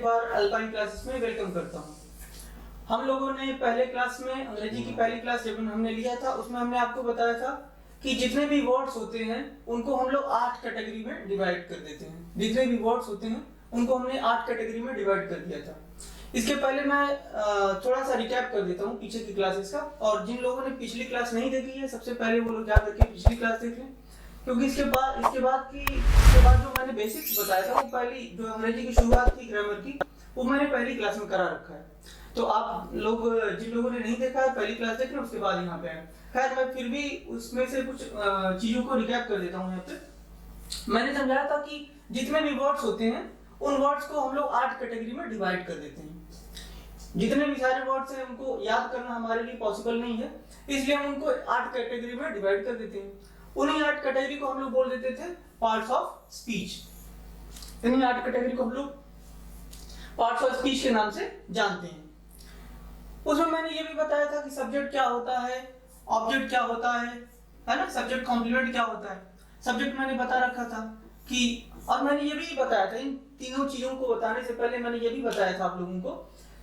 बार alpine classes में welcome करता हूँ। हम लोगों ने पहले क्लास में अंग्रेजी की पहली क्लास जब हमने लिया था उसमें हमने आपको बताया था कि जितने भी वर्ड्स होते हैं उनको हम लोग 8 कैटेगरी में डिवाइड कर देते हैं। जितने भी वर्ड्स होते हैं उनको हमने 8 कैटेगरी में डिवाइड कर दिया था। इसके पहले मैं थोड़ा सा रिकैप कर देता हूँ पीछे की क्लासेस का, और जिन लोगों ने पिछली क्लास नहीं देखी है सबसे पहले वो लोग जा करके पिछली क्लास देख लें, क्योंकि इसके बाद जो मैंने बेसिक्स बताया था वो पहली जो अंग्रेजी की शुरुआत थी ग्रामर की वो मैंने पहली क्लास में करा रखा है। तो आप लोग जिन लोगों ने नहीं देखा है पहली क्लास देख लें, उसके बाद यहाँ पे आए। खैर मैं फिर भी उसमें से कुछ चीजों को रिकैप कर देता हूँ। यहाँ पे मैंने समझाया था कि जितने भी वर्ड्स होते हैं उन वर्ड्स को हम लोग 8 कैटेगरी में डिवाइड कर देते हैं। जितने भी सारे वर्ड्स हैं उनको याद करना हमारे लिए पॉसिबल नहीं है, इसलिए हम उनको 8 कैटेगरी में डिवाइड कर देते हैं। उन्हीं 8 कैटेगरी को हम लोग बोल देते थे पार्ट्स ऑफ स्पीच। इन्हीं 8 कैटेगरी को हम लोग पार्ट्स ऑफ स्पीच के नाम से जानते हैं। उसमें मैंने ये भी बताया था कि सब्जेक्ट क्या होता है, ऑब्जेक्ट क्या होता है ना, सब्जेक्ट कॉम्प्लीमेंट क्या होता है। सब्जेक्ट मैंने बता रखा था कि, और मैंने ये भी बताया था, इन तीनों चीजों को बताने से पहले मैंने ये भी बताया था आप लोगों को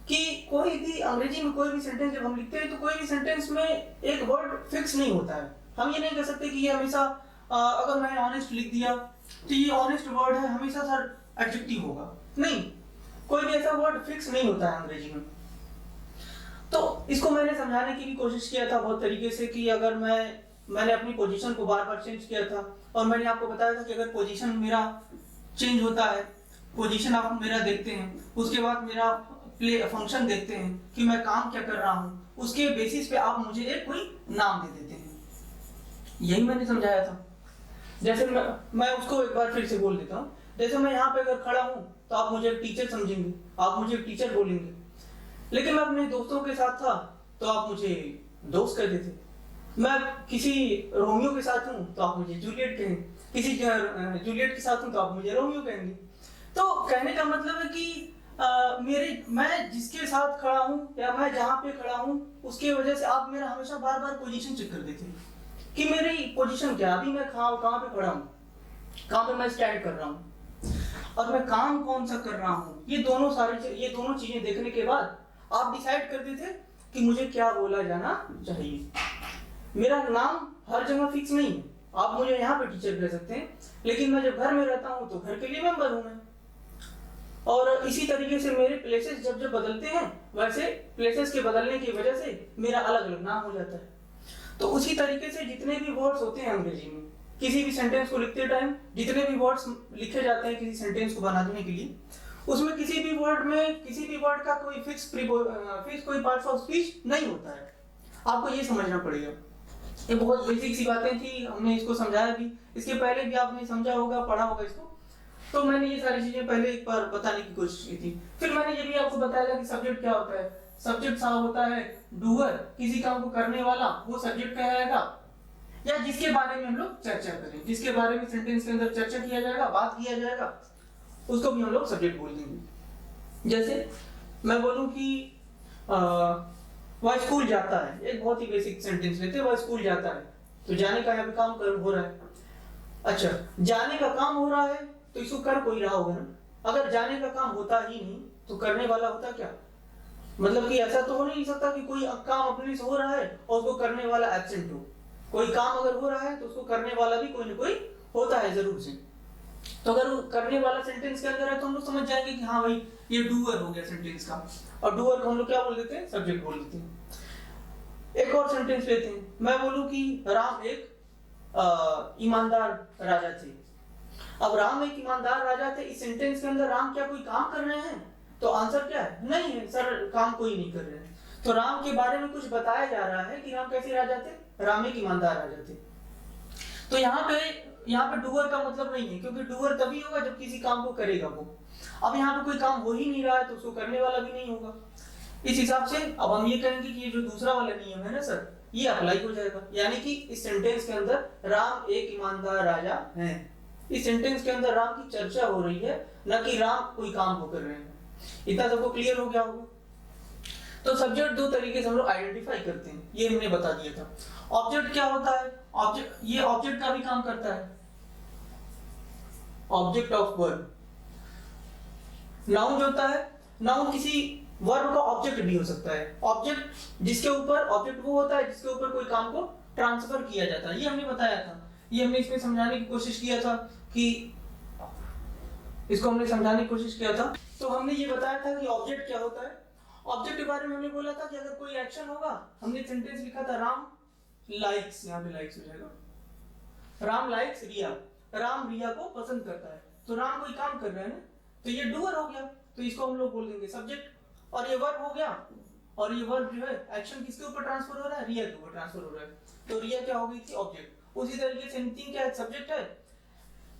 कि कोई भी अंग्रेजी में कोई भी सेंटेंस जब हम लिखते हैं तो कोई भी सेंटेंस में एक वर्ड फिक्स नहीं होता है। हम ये नहीं कह सकते कि ये हमेशा अगर मैंने ऑनेस्ट लिख दिया तो ये ऑनेस्ट वर्ड है, हमेशा सर एडजेक्टिव होगा, नहीं, कोई भी ऐसा वर्ड फिक्स नहीं होता है अंग्रेजी में। तो इसको मैंने समझाने की भी कोशिश किया था बहुत तरीके से कि अगर मैंने अपनी पोजीशन को बार बार चेंज किया था, और मैंने आपको बताया था कि अगर पोजीशन मेरा चेंज होता है, पोजीशन आप मेरा देखते हैं, उसके बाद मेरा प्ले फंक्शन देखते हैं कि मैं काम क्या कर रहा हूँ, उसके बेसिस पे आप मुझे एक कोई नाम दे देते हैं। यही मैंने समझाया था। जैसे मैं उसको एक बार फिर से बोल देता हूँ। जैसे मैं यहाँ पे अगर खड़ा हूँ तो आप मुझे टीचर समझेंगे, आप मुझे टीचर बोलेंगे, लेकिन मैं अपने दोस्तों के साथ था तो आप मुझे दोस्त कहते थे। मैं किसी रोमियो के साथ हूँ तो आप मुझे जूलियट कहेंगे, किसी जूलियट के साथ हूँ तो आप मुझे रोमियो कहेंगे। तो कहने का मतलब है कि मैं जिसके साथ खड़ा हूँ या मैं जहाँ पे खड़ा हूँ उसकी वजह से आप मेरा हमेशा बार बार पोजीशन चेक कर देते हैं कि मेरी पोजीशन क्या, अभी मैं कहाँ पे खड़ा हूँ, कहाँ पे मैं स्टैंड कर रहा हूँ, और मैं काम कौन सा कर रहा हूँ। ये दोनों चीजें देखने के बाद आप डिसाइड करते थे कि मुझे क्या बोला जाना चाहिए। मेरा नाम हर जगह फिक्स नहीं है, आप मुझे यहाँ पे टीचर कह सकते हैं, लेकिन मैं जब घर में रहता हूँ तो घर के लिए मेंबर हूँ मैं। और इसी तरीके से मेरे प्लेसेस जब बदलते हैं वैसे प्लेसेस के बदलने की वजह से मेरा अलग अलग नाम हो जाता है। तो उसी तरीके से जितने भी वर्ड्स होते हैं अंग्रेजी में, किसी भी सेंटेंस को लिखते टाइम जितने भी वर्ड्स लिखे जाते हैं किसी सेंटेंस को बनाने के लिए, उसमें किसी भी वर्ड का कोई फिक्स कोई पार्ट्स ऑफ स्पीच नहीं होता है। आपको ये समझना पड़ेगा। ये बहुत बेसिक सी बातें थी, हमने इसको समझाया भी, इसके पहले भी आपने समझा होगा, पढ़ा होगा इसको। तो मैंने ये सारी चीजें पहले एक बार बताने की कोशिश की थी। फिर मैंने ये भी आपको बताया था कि सब्जेक्ट क्या होता है। सब्जेक्ट सा होता है डूअर, किसी काम को करने वाला, वो सब्जेक्ट कहलाएगा, या जिसके बारे में हम लोग चर्चा करें, जिसके बारे में सेंटेंस के अंदर चर्चा किया जाएगा, बात किया जाएगा, उसको भी हम लोग सब्जेक्ट बोल देंगे। जैसे मैं बोलूं कि वह स्कूल जाता है, एक बहुत ही बेसिक सेंटेंस लेते हैं, वह स्कूल जाता है, तो जाने का यहाँ पे काम हो रहा है। अच्छा, जाने का काम हो रहा है तो इसको कर कोई रहा होगा ना। अगर जाने का काम होता ही नहीं तो करने वाला होता क्या, मतलब कि ऐसा तो हो नहीं सकता कि कोई काम अपने से हो रहा है और उसको करने वाला एब्सेंट हो। कोई काम अगर हो रहा है तो उसको करने वाला भी कोई ना कोई होता है जरूर से। तो अगर करने वाला सेंटेंस के अंदर है तो हम लोग समझ जाएंगे कि हाँ भाई ये डूअर हो गया सेंटेंस का, और डूअर को हम लोग क्या बोल देते हैं, सब्जेक्ट बोल देते हैं। एक और सेंटेंस लेते हैं, मैं बोलूं कि राम एक ईमानदार राजा थे। अब राम एक ईमानदार राजा थे, इस सेंटेंस के अंदर राम क्या कोई काम कर रहे हैं, तो आंसर क्या है, नहीं है सर, काम कोई नहीं कर रहे हैं। तो राम के बारे में कुछ बताया जा रहा है कि राम कैसे राजा थे, राम एक ईमानदार राजा थे। तो यहाँ पे डूअर का मतलब नहीं है, क्योंकि डूअर तभी होगा जब किसी काम को करेगा वो। अब यहाँ पे कोई काम हो ही नहीं रहा है तो उसको करने वाला भी नहीं होगा। इस हिसाब से अब हम ये कहेंगे कि ये जो दूसरा वाला नियम है ना सर, ये अप्लाई हो जाएगा। यानी कि इस सेंटेंस के अंदर राम एक ईमानदार राजा है, इस सेंटेंस के अंदर राम की चर्चा हो रही है, न कि राम कोई काम को कर रहे हैं। इतना सबको क्लियर हो गया होगा। तो सब्जेक्ट दो तरीके से हम लोग आइडेंटिफाई करते हैं, ये हमने बता दिया था। ऑब्जेक्ट क्या होता है, ये ऑब्जेक्ट का भी काम करता है, ऑब्जेक्ट ऑफ वर्ब। नाउन जो होता है नाउन किसी वर्ब का ऑब्जेक्ट भी हो सकता है। ऑब्जेक्ट जिसके ऊपर, ऑब्जेक्ट वो होता है जिसके ऊपर कोई काम को ट्रांसफर किया जाता है। ये हमने बताया था, ये हमने इसमें समझाने की कोशिश किया था कि इसको हमने समझाने की कोशिश किया था। तो हमने ये बताया था कि ऑब्जेक्ट क्या होता है। ऑब्जेक्ट के बारे में हमने बोला था कि अगर कोई एक्शन होगा, हमने सेंटेंस लिखा था राम लाइक्स, यहाँ पे लाइक्स हो जाएगा, राम लाइक्स रिया, राम रिया को पसंद करता है। तो राम कोई काम कर रहा है ना, तो ये डूअर हो गया, तो इसको हम लोग बोल देंगे सब्जेक्ट। और ये वर्ब हो गया, और ये वर्ब जो है एक्शन किसके ऊपर ट्रांसफर हो रहा है, रिया के ऊपर ट्रांसफर हो रहा है, तो रिया क्या हो गई थी, ऑब्जेक्ट। उसी तरीके से नितिन क्या है, सब्जेक्ट है।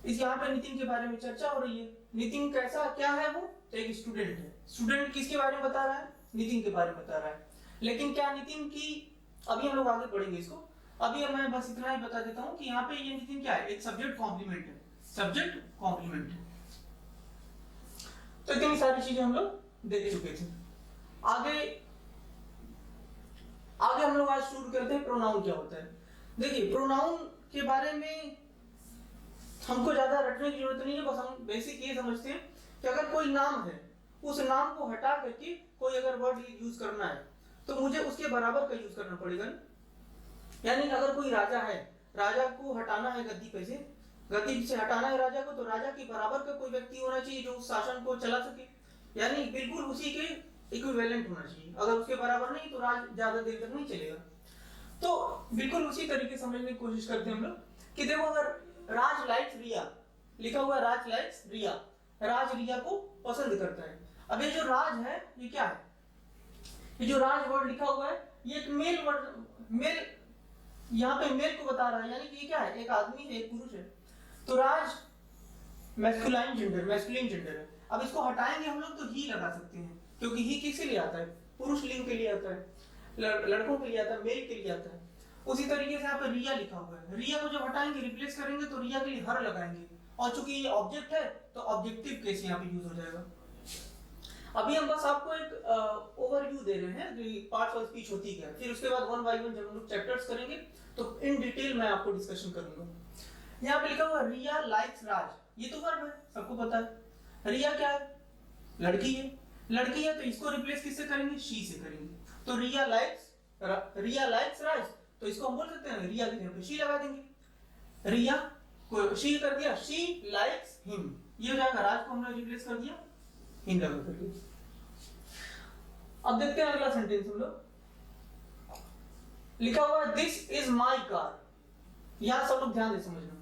इस यहाँ पे नितिन के बारे में चर्चा हो रही है। नितिन कैसा क्या है, वो तो एक स्टूडेंट है। स्टूडेंट किसके बारे में बता रहा है, नितिन के बारे में बता रहा है। लेकिन क्या नितिन की, अभी हम लोग आगे पढ़ेंगे इसको, अभी मैं बस इतना ही बता देता हूँ कि यहाँ पे ये नितिन क्या है, एक सब्जेक्ट कॉम्प्लीमेंट है, सब्जेक्ट कॉम्प्लीमेंट है। तो इतनी सारी चीजें हम लोग देख चुके थे। आगे हम लोग आज शुरू करते हैं प्रोनाउन क्या होता है। देखिए प्रोनाउन के बारे में हमको ज्यादा रटने की जरूरत नहीं है, बस हम बेसिक ये समझते हैं कि अगर कोई नाम है, उस नाम को हटा करके कोई अगर वर्ड यूज करना है तो मुझे उसके बराबर का यूज करना पड़ेगा। यानी अगर कोई राजा है, राजा को हटाना है गद्दी पे से, गद्दी से हटाना है राजा को, तो राजा के बराबर का कोई व्यक्ति होना चाहिए जो उस शासन को चला सके, यानी बिल्कुल उसी के इक्विवेलेंट होना चाहिए। अगर उसके बराबर नहीं तो राज ज्यादा देर तक नहीं चलेगा। तो बिल्कुल उसी तरीके समझने की कोशिश करते हैं हम लोग कि देखो अगर राज लाइक्स रिया लिखा हुआ, राज लाइक्स रिया, राज रिया को पसंद करता है। अब ये जो राज है ये क्या है, ये जो राज वर्ड लिखा हुआ है ये एक मेल वर्ड, मेल यहाँ पे मेल को बता रहा है, यानी कि ये क्या है, एक आदमी है, एक पुरुष है। तो राज मैस्कुलाइन जेंडर है। अब इसको हटाएंगे हम लोग तो ही लगा सकते हैं, क्योंकि ही किसके लिए आता है, पुरुष लिंग के लिए आता है, लड़कों के लिए आता है, मेल के लिए आता है। उसी तरीके से यहाँ पे रिया लिखा हुआ है, रिया को जब हटाएंगे रिप्लेस करेंगे तो रिया के लिए हर लगाएंगे, और चूंकि ये ऑब्जेक्ट है तो ऑब्जेक्टिव केस यहाँ पे यूज हो जाएगा। अभी हम बस आपको एक ओवरव्यू दे रहे हैं कि पार्ट्स ऑफ स्पीच होती क्या है, फिर उसके बाद वन बाय वन जब हम लोग चैप्टर्स करेंगे तो इन डिटेल मैं आपको डिस्कशन करूंगा। यहाँ पे लिखा हुआ रिया लाइक्स राज, ये तो वर्ब है, सबको पता है। रिया क्या है, लड़की है, लड़की है तो इसको रिप्लेस किससे करेंगे, शी से करेंगे। तो रिया लाइक्स राज, तो इसको हम बोल सकते हैं रिया की जगह पे शी लगा देंगे। रिया को शी कर दिया, शी लाइक्स हिम, ये हो जाएगा, राज को हमने रिप्लेस कर दिया हिम लगा करके। अब देखते हैं अगला सेंटेंस हम लोग, लिखा हुआ है दिस इज माई कार। यहां सब लोग ध्यान दे समझना,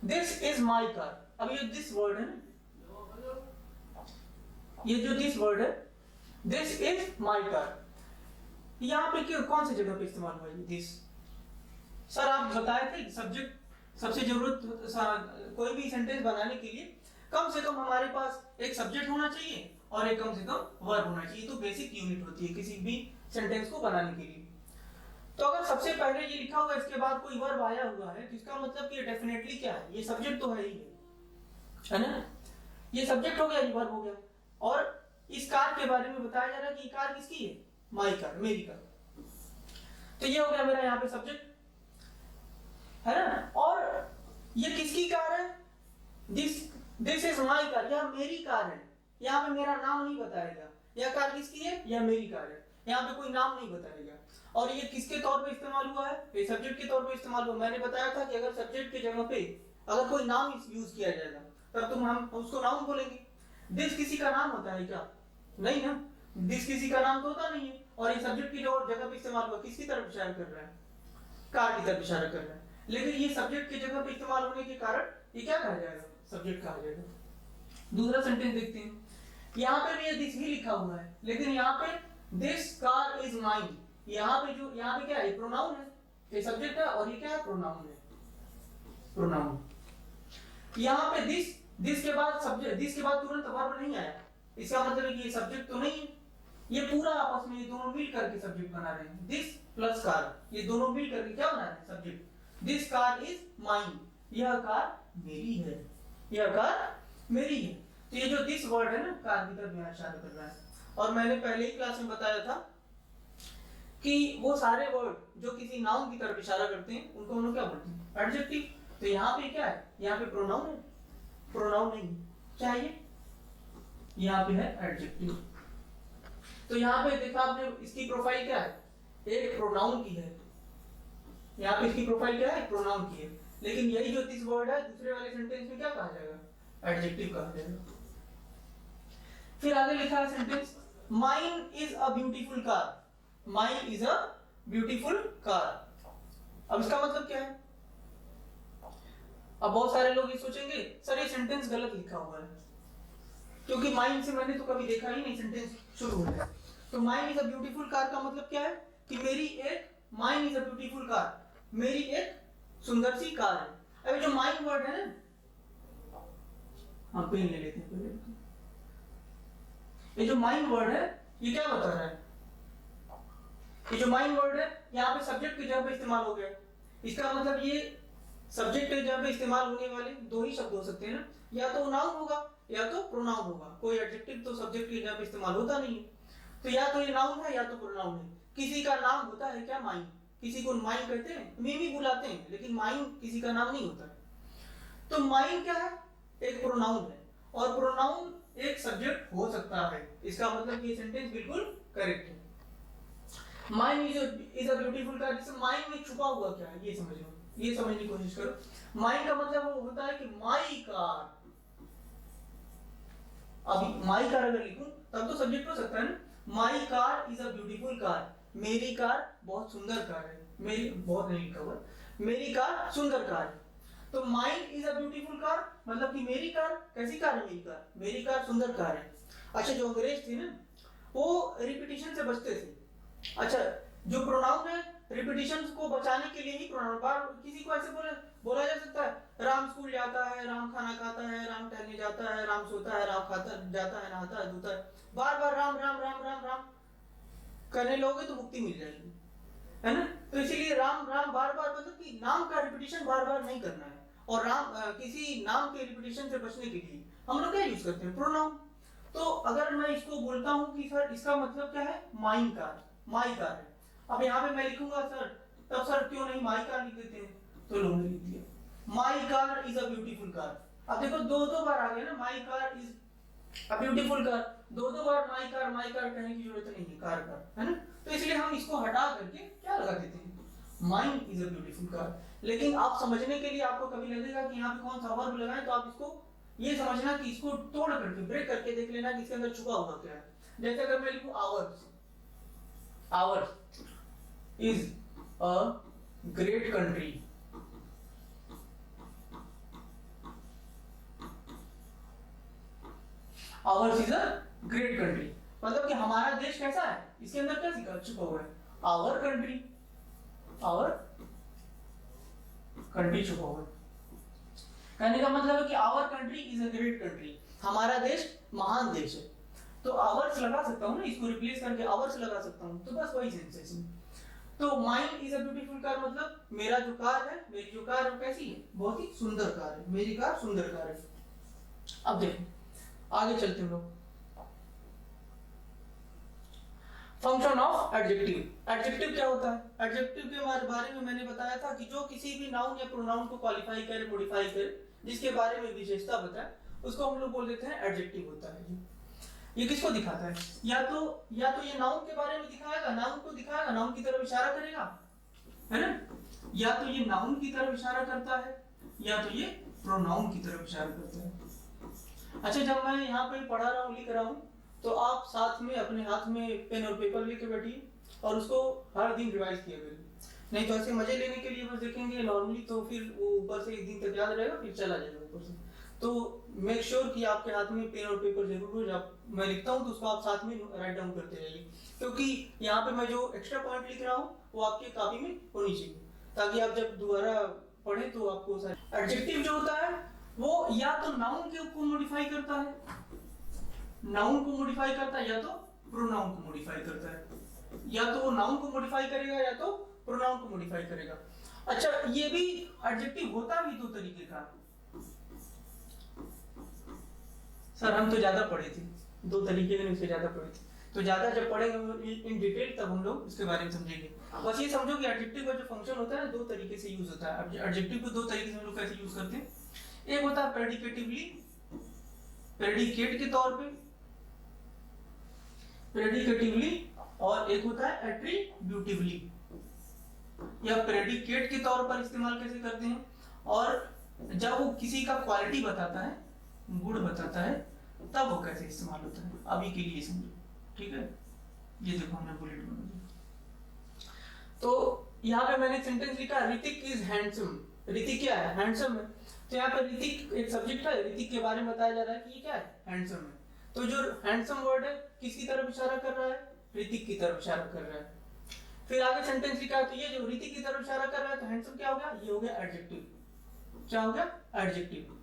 दिस इज माई कार। अब ये दिस वर्ड है ना, ये जो दिस वर्ड है, दिस इज माई कार, यहाँ पे क्यों, कौन सी जगह पे इस्तेमाल हुआ है दिस। सर आप बताए थे सब्जेक्ट सबसे जरूरत, कोई भी सेंटेंस बनाने के लिए कम से कम हमारे पास एक सब्जेक्ट होना चाहिए और एक कम से कम वर्ब होना चाहिए, तो बेसिक यूनिट होती है किसी भी सेंटेंस को बनाने के लिए। तो अगर सबसे पहले ये लिखा हुआ है इसके बाद कोई वर्ब आया हुआ है तो इसका मतलब कि डेफिनेटली क्या है, ये सब्जेक्ट तो है ही है ना, ये सब्जेक्ट हो गया, ये वर्ब हो गया। और इस कार के बारे में बताया जा रहा है कि कार किसकी है, माई कार, मेरी कार। तो ये हो गया मेरा यहाँ पे सब्जेक्ट है ना। और ये किसकी कार है, दिस इज माई कार, यह मेरी कार है। यहाँ पे मेरा नाम नहीं बताएगा, यह कार किसकी है, यह मेरी कार है, यहाँ पे कोई नाम नहीं बताएगा। और ये किसके तौर पे इस्तेमाल हुआ है, ये सब्जेक्ट के तौर पे इस्तेमाल हुआ। मैंने बताया था कि अगर सब्जेक्ट की जगह पे अगर कोई नाम यूज किया जाएगा तब तुम हम उसको नाउन बोलेंगे। दिस किसी का नाम होता है क्या, नहीं ना, दिस किसी का नाम तो होता नहीं है। और ये सब्जेक्ट की जगह पे इस्तेमाल हुआ, किसकी तरफ इशारा कर रहा है, कार की तरफ इशारा कर रहा है। लेकिन ये सब्जेक्ट की जगह पे इस्तेमाल होने के कारण ये क्या कहा जाएगा, सब्जेक्ट कहा जाएगा। दूसरा सेंटेंस देखते हैं, यहाँ पे भी ये दिस ही लिखा हुआ है, लेकिन यहाँ पे दिस कार इज माइन, यहाँ पे क्या है, प्रोनाउन है, ये सब्जेक्ट है और ये क्या है, प्रोनाउन है, प्रोनाउन। यहाँ पे दिस के बाद सब्जेक्ट, दिस के बाद तुरंत वर्ब नहीं आया, इसका मतलब है कि ये सब्जेक्ट तो नहीं है, ये पूरा आपस में ये दोनों मिल करके सब्जेक्ट बना रहे हैं। दिस प्लस कार, ये दोनों मिल करके क्या बना रहे हैं, subject. This car is mine, यह कार मेरी है, यह कार मेरी है। तो ये जो दिस वर्ड है ना, कार की तरफ इशारा कर रहा है। और मैंने पहले ही क्लास में बताया था कि वो सारे वर्ड जो किसी नाउन की तरफ इशारा करते हैं उनको हम लोग क्या बोलते हैं, एडजेक्टिव। तो यहाँ पे क्या है, यहाँ पे प्रोनाउन है, प्रोनाउन नहीं, क्या है ये, यहाँ पे है एडजेक्टिव। तो यहाँ पे देखा आपने, इसकी प्रोफाइल क्या है, एक प्रोनाउन की है। यहाँ पे इसकी प्रोफाइल क्या है, प्रोनाउन की है। लेकिन यही जो दिस वर्ड है दूसरे वाले सेंटेंस में क्या कहा जाएगा, एडजेक्टिव कहा जाएगा। फिर आगे लिखा है sentence, mine is a beautiful car. Mine is a beautiful car. अब इसका मतलब क्या है? अब बहुत सारे लोग ये सोचेंगे सर ये सेंटेंस गलत लिखा हुआ है, क्योंकि माइन से मैंने तो कभी देखा ही नहीं सेंटेंस शुरू हो गया। तो mine is a beautiful car का मतलब क्या है कि मेरी एक, mine is a beautiful car, मेरी एक सुंदर सी कार है। अभी जो माइन वर्ड है ना, हम पेन ले लेते हैं पहले। ये जो माइन वर्ड है ये क्या बता रहा है, ये जो माइन वर्ड है यहाँ पे सब्जेक्ट की जगह पे इस्तेमाल हो गया। इसका मतलब ये सब्जेक्ट की जगह पे इस्तेमाल होने वाले दो ही शब्द हो सकते हैं ना, या तो नाउन होगा या तो प्रोनाउन होगा। कोई एडजेक्टिव तो सब्जेक्ट की जगह पे इस्तेमाल होता नहीं है। तो या तो ये नाउन है या तो प्रोनाउन है। किसी का नाम होता है क्या, माइन। किसी को माइन कहते हैं, मिमी बुलाते हैं, लेकिन माइन किसी का नाम नहीं होता है। तो माइन क्या है, एक प्रोनाउन है, और प्रोनाउन एक सब्जेक्ट हो सकता है। इसका मतलब ये सेंटेंस बिल्कुल करेक्ट है। Mine is a beautiful car, जिसमें माइन में छुपा हुआ क्या है ये समझ लो, ये समझने की कोशिश करो। माइन का मतलब वो होता है कि माई कार। अभी माई कार अगर लिखूं तब तो सब्जेक्ट हो सकता है ना। My car is a beautiful car, मेरी कार बहुत सुंदर कार है। मेरी बहुत नहीं लिखा हुआ, मेरी कार सुंदर कार है। तो mine is a beautiful car मतलब कि मेरी कार कैसी कार है, मेरी कार, मेरी कार सुंदर कार है। अच्छा जो अंग्रेज थे ना वो रिपीटिशन से बचते थे। अच्छा जो प्रोनाउन है रिपीटिशन को बचाने के लिए ही प्रोनाउन, बार किसी को ऐसे बोला जा सकता है राम स्कूल जाता है, राम खाना खाता है, राम टहलने जाता है, राम सोता है, राम खाता जाता है, नहाता है, धोता है। बार बार राम राम राम राम राम करने लोगे तो मुक्ति मिल जाएगी, है ना। तो इसीलिए राम राम बार बार मतलब कि नाम का रिपीटिशन बार बार नहीं करना है। और राम किसी नाम के रिपीटिशन से बचने के लिए हम लोग क्या यूज करते हैं, प्रोनाउन। तो अगर मैं इसको बोलता हूँ कि सर इसका मतलब क्या है, माइन कार, माई कार है। अब यहाँ पे मैं लिखूंगा सर, तब सर क्यों नहीं माई कार लिख देते हैं, तो लोगों ने लिख दिया my car is a beautiful car. अब देखो दो बार आ गया ना, my car is a beautiful car, दो बार माई कार कहने की जरूरत नहीं है, कार है ना। तो इसलिए हम इसको हटा करके क्या लगा देते हैं, mine is a beautiful car. लेकिन आप समझने के लिए आपको कभी लगेगा कि यहाँ पे कौन सा वर्ब लगाएं, तो आप इसको ये समझना कि इसको तोड़ करके ब्रेक करके देख लेना कि इसके अंदर छुपा हुआ क्या है। जैसे अगर मैं लिखूं hours, hours is a great country, hours is a great country मतलब कि हमारा देश कैसा है, इसके अंदर क्या छुपा हुआ है, आवर कंट्री, आवर कंट्री छुपा हुआ है। कहने का मतलब है कि our country is a great country, हमारा देश महान देश है। तो आवर्स लगा सकता हूँ ना, इसको रिप्लेस करके आवर्स लगा सकता हूँ, तो बस वही सेंस है इसमें। तो mine is a beautiful car मतलब मेरा जो कार है, मेरी जो कार है कैसी है, बहुत ही सुंदर कार है, मेरी कार सुंदर कार है। अब देखो आगे चलते हैं लोग, फंक्शन ऑफ एडजेक्टिव। एडजेक्टिव क्या होता है, एडजेक्टिव के बारे में मैंने बताया था कि जो किसी भी नाउन या प्रोनाउन को क्वालिफाई करे, मॉडिफाई करे, जिसके बारे में विशेषता बताए, उसको हम लोग बोल देते हैं एडजेक्टिव होता है। ये किसको दिखाता है, या तो ये नाउन के बारे में दिखाएगा, नाउन को दिखाएगा, नाउन की तरफ इशारा करेगा, है ना, या तो ये नाउन की तरफ इशारा करता है, या तो ये प्रोनाउन की तरफ इशारा करता है। अच्छा जब मैं यहाँ पे पढ़ा रहा हूँ, लिख रहा हूँ, तो आप साथ में अपने हाथ में पेन और पेपर लेके बैठिए और उसको हर दिन रिवाइज किया करिए। नहीं तो ऐसे मजे लेने के लिए बस देखेंगे नॉर्मली, तो फिर वो ऊपर से एक दिन तक याद रहेगा, फिर चला जाएगा ऊपर से। तो मेक श्योर कि आपके हाथ में पेन और पेपर जरूर हो। जब मैं लिखता हूँ तो उसको आप साथ में राइट डाउन करते रहिए, क्योंकि यहाँ पे मैं जो एक्स्ट्रा पॉइंट लिख रहा हूँ वो आपकी कॉपी में होनी चाहिए, ताकि आप जब दोबारा पढ़े तो आपको सारे। एडजेक्टिव जो होता है वो या तो नाउन को मॉडिफाई करता है, नाउन को मॉडिफाई करता है, या तो प्रोनाउन को मॉडिफाई करता है। या तो वो नाउन को मॉडिफाई करेगा या तो प्रोनाउन को मॉडिफाई करेगा। अच्छा ये भी एडजेक्टिव होता भी दो तरीके का। सर हम तो ज्यादा पढ़े थे, दो तरीके के उससे ज्यादा पढ़े थे, तो ज्यादा जब पढ़ेंगे इन डिटेल तब हम लोग इसके बारे में समझेंगे। बस ये समझो कि एडजेक्टिव का जो फंक्शन होता है ना, दो तरीके से यूज होता है। एडजेक्टिव को दो तरीके से हम लोग कैसे यूज करते हैं, एक होता है प्रेडिकेटिवली, प्रेडिकेट के तौर पे, प्रेडिकेटिवली और एक होता है एट्रीब्यूटिवली। या प्रेडिकेट के तौर पर इस्तेमाल कैसे करते हैं, और जब वो किसी का क्वालिटी बताता है, गुण बताता है, तब वो कैसे इस्तेमाल होता है, अभी के लिए समझो, ठीक है। ये देखो हमने बुलेट बना दिया। तो यहाँ पे मैंने सेंटेंस लिखा ऋतिक इज हैंडसम। ऋतिक क्या है, हैंडसम है। तो यहाँ पे ऋतिक एक सब्जेक्ट है, ऋतिक के बारे में बताया जा रहा है कि ये क्या है, हैंडसम है। तो जो हैंडसम वर्ड है किसकी तरफ इशारा कर रहा है, ऋतिक की तरफ इशारा कर रहा है। फिर आगे सेंटेंस लिखा है, तो ये जो ऋतिक की तरफ इशारा कर रहा है, तो हैंडसम क्या हो गया, ये हो गया एडजेक्टिव। क्या हो गया, एडजेक्टिव।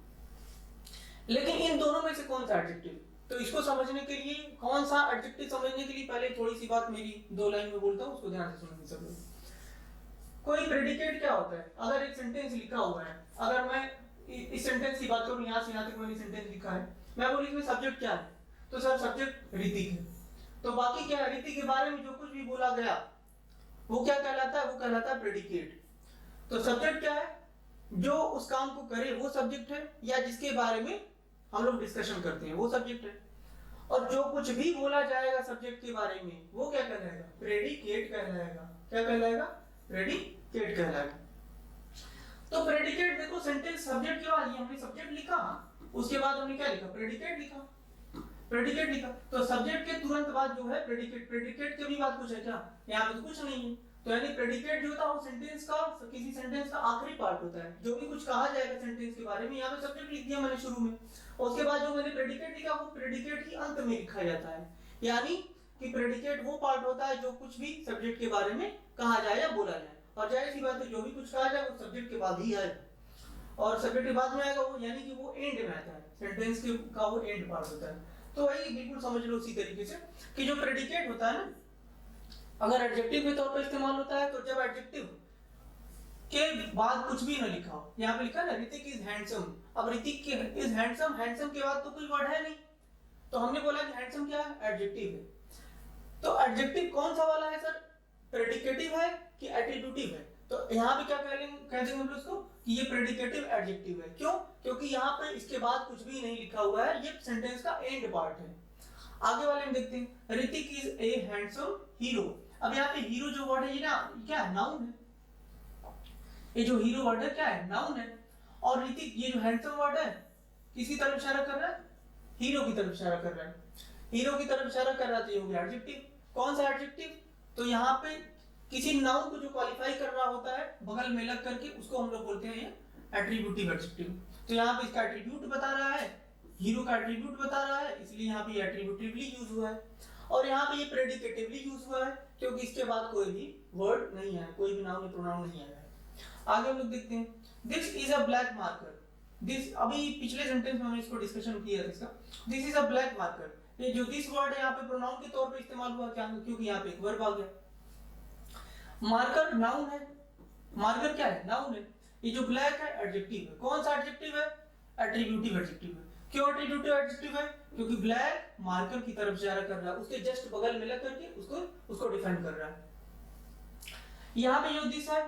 लेकिन इन दोनों में से कौन सा एडजेक्टिव, तो इसको समझने के लिए, कौन सा एडजेक्टिव समझने के लिए पहले थोड़ी सी बात मेरी 2 लाइन में बोलता हूँ, उसको ध्यान से सुनिए सब लोग। कोई प्रेडिकेट क्या होता है, अगर एक सेंटेंस लिखा हुआ है, अगर मैं इस सेंटेंस की बात करूं, यहाँ से यहाँ तक मैंने सेंटेंस लिखा है, मैं बोलूं इसमें सब्जेक्ट क्या है, तो सर सब्जेक्ट ऋतिक है। तो बाकी क्या है, ऋतिक के बारे में जो कुछ भी बोला गया वो क्या कहलाता है, वो कहलाता है प्रेडिकेट। तो सब्जेक्ट क्या है, जो उस काम को करे वो सब्जेक्ट है, या जिसके बारे में हम लोग डिस्कशन करते हैं वो सब्जेक्ट है। और जो कुछ भी बोला जाएगा सब्जेक्ट के बारे में वो क्या कहलाएगा, प्रेडिकेट कहलाएगा। क्या कहलाएगा, प्रेडिकेट कहलाएगा। तो प्रेडिकेट देखो, सेंटेंस सब्जेक्ट के बाद हमने सब्जेक्ट लिखा, उसके बाद हमने क्या लिखा, प्रेडिकेट लिखा, प्रेडिकेट लिखा। तो सब्जेक्ट के तुरंत बाद जो है प्रेडिकेट, प्रेडिकेट के भी बाद कुछ है क्या, यहाँ पे तो कुछ नहीं है। तो यानी प्रेडिकेट जो होता है वो सेंटेंस का, किसी सेंटेंस का आखिरी पार्ट होता है, जो भी कुछ कहा जाएगा सेंटेंस के बारे में। यहाँ पे सब्जेक्ट लिख दिया मैंने शुरू में, और उसके बाद जो मैंने प्रेडिकेट लिखा वो प्रेडिकेट ही अंत में लिखा जाता है। यानी कि प्रेडिकेट वो पार्ट होता है जो कुछ भी सब्जेक्ट के बारे में कहा जाए या बोला जाए। और जाहिर सी बात है, जो भी कुछ कहा जाए वो सब्जेक्ट के बाद ही आएगा, और सब्जेक्ट के बाद में आएगा वो, यानी कि वो एंड में आता है, सेंटेंस के का वो एंड पार्ट होता है। तो वही बिल्कुल समझ लो उसी तरीके से कि जो प्रेडिकेट होता है ना, अगर एडजेक्टिव के तौर पर इस्तेमाल होता है, तो जब एडजेक्टिव के बाद कुछ भी ना लिखा हो, यहाँ पे लिखा है ना ऋतिक इज हैंडसम। अब ऋतिक के इज हैंडसम, हैंडसम के बाद तो कोई वर्ड है नहीं, तो हमने बोला कि हैंडसम क्या है, एडजेक्टिव है। तो एडजेक्टिव कौन सा वाला है सर, प्रेडिकेटिव है कि एट्रीब्यूटिव है। तो यहाँ पे क्या कह देंगे हम लोग इसको कि ये प्रेडिकेटिव एडजेक्टिव है। क्यों, क्योंकि यहाँ पे इसके बाद कुछ भी नहीं लिखा हुआ है, ये सेंटेंस का एंड पार्ट है। आगे वाले में देखते हैं, Hrithik is a handsome hero. अब यहाँ पे हीरो जो वर्ड है ये ना क्या है, नाउन है। ये जो हीरो वर्ड है क्या है, नाउन है। और ऋतिक ये जो हैंडसम वर्ड है किसकी तरफ इशारा कर रहा है, हीरो की तरफ इशारा कर रहा है। हीरो की तरफ इशारा कर रहा है, तो ये हो गया एडजेक्टिव। कौन सा एडजेक्टिव, तो यहाँ पे किसी नाउन को जो क्वालिफाई कर रहा होता है बगल में लग करके, उसको हम लोग बोलते हैं एट्रीब्यूटिव एडजेक्टिव। तो यहाँ पे इसका एट्रीब्यूट बता रहा है, हीरो का एट्रीब्यूट बता रहा है, इसलिए यहाँ पे एट्रीब्यूटिवली यूज हुआ है। और यहाँ पे ये प्रेडिकेटिवली यूज हुआ है, क्योंकि इसके बाद कोई भी वर्ड नहीं है, कोई भी नाउन या प्रोनाउन नहीं आया है। आगे हम लोग देखते हैं, this is a black marker. This, अभी पिछले सेंटेंस में हमने इसको डिस्कशन किया था इसका, this is a black marker. ये जो दिस वर्ड है यहाँ पे प्रोनाउन के तौर पे इस्तेमाल हुआ, क्या, क्योंकि यहाँ पे एक वर्ब आ गया। मार्कर नाउन है, मार्कर क्या है, नाउन है। ये जो ब्लैक है एडजेक्टिव है। कौन सा एडजेक्टिव है, एट्रीब्यूटिव एडजेक्टिव है। क्यों एट्रीब्यूटिव एडजेक्टिव है, क्योंकि ब्लैक मार्कर की तरफ इशारा कर रहा है, उसके जस्ट बगल में लग करके उसको डिफाइन कर रहा है। यहाँ पे जो दिस है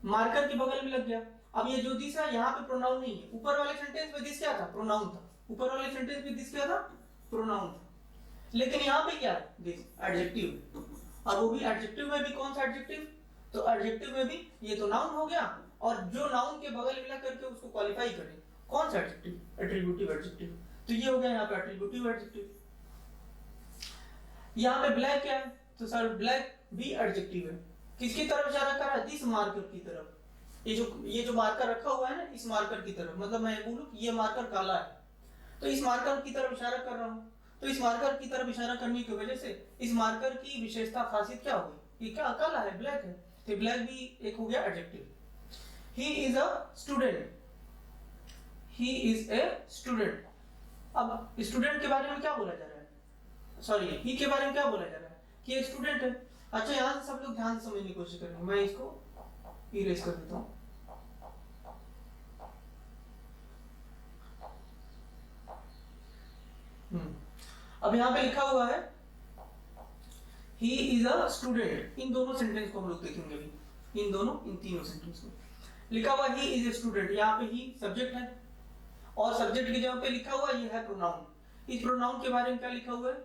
मार्कर के बगल में लग गया। अब ये जो दिस है यहाँ पे प्रोनाउन नहीं है। ऊपर वाले सेंटेंस में दिस क्या था, प्रोनाउन था। ऊपर वाले सेंटेंस में दिस क्या था, प्रोनाउन था। लेकिन यहाँ पे क्या है, दिस एडजेक्टिव। और वो भी एडजेक्टिव में भी कौन सा एडजेक्टिव, तो एडजेक्टिव में भी ये तो नाउन हो गया, और जो नाउन के बगल में लग करके उसको क्वालिफाई करे, कौन सा एडजेक्टिव, एट्रीब्यूटिव एडजेक्टिव। तो ये हो गया यहाँ पे एट्रीब्यूटिव एडजेक्टिव। यहाँ पे ब्लैक क्या है, तो सर ब्लैक भी एडजेक्टिव है। किसकी तरफ इशारा कर रहा है, दिस मार्कर की तरफ। ये जो मार्कर रखा हुआ है ना, इस मार्कर की तरफ, मतलब मैं ये बोलूं कि ये मार्कर काला है, तो इस मार्कर की तरफ इशारा कर रहा हूं। तो इस मार्कर की तरफ इशारा करने की वजह से इस मार्कर की विशेषता खासियत क्या होगी, ये क्या काला है, ब्लैक है, तो ब्लैक भी एक हो गया adjective. He is a student, he is a student. अब स्टूडेंट के बारे में क्या बोला जा रहा है, सॉरी ही के बारे में क्या बोला जा रहा है कि एक स्टूडेंट है। अच्छा, यहाँ से सब लोग ध्यान से समझने की कोशिश करेंगे, मैं इसको इरेज कर देता हूँ। अब यहाँ पे लिखा हुआ है he is a student। इन दोनों सेंटेंस को हम लोग देखेंगे अभी, इन तीनों सेंटेंस में लिखा हुआ he is a student। यहाँ पे ही सब्जेक्ट है, और सब्जेक्ट की जगह पे लिखा हुआ ये है प्रोनाउन। इस प्रोनाउन के बारे में क्या लिखा हुआ है,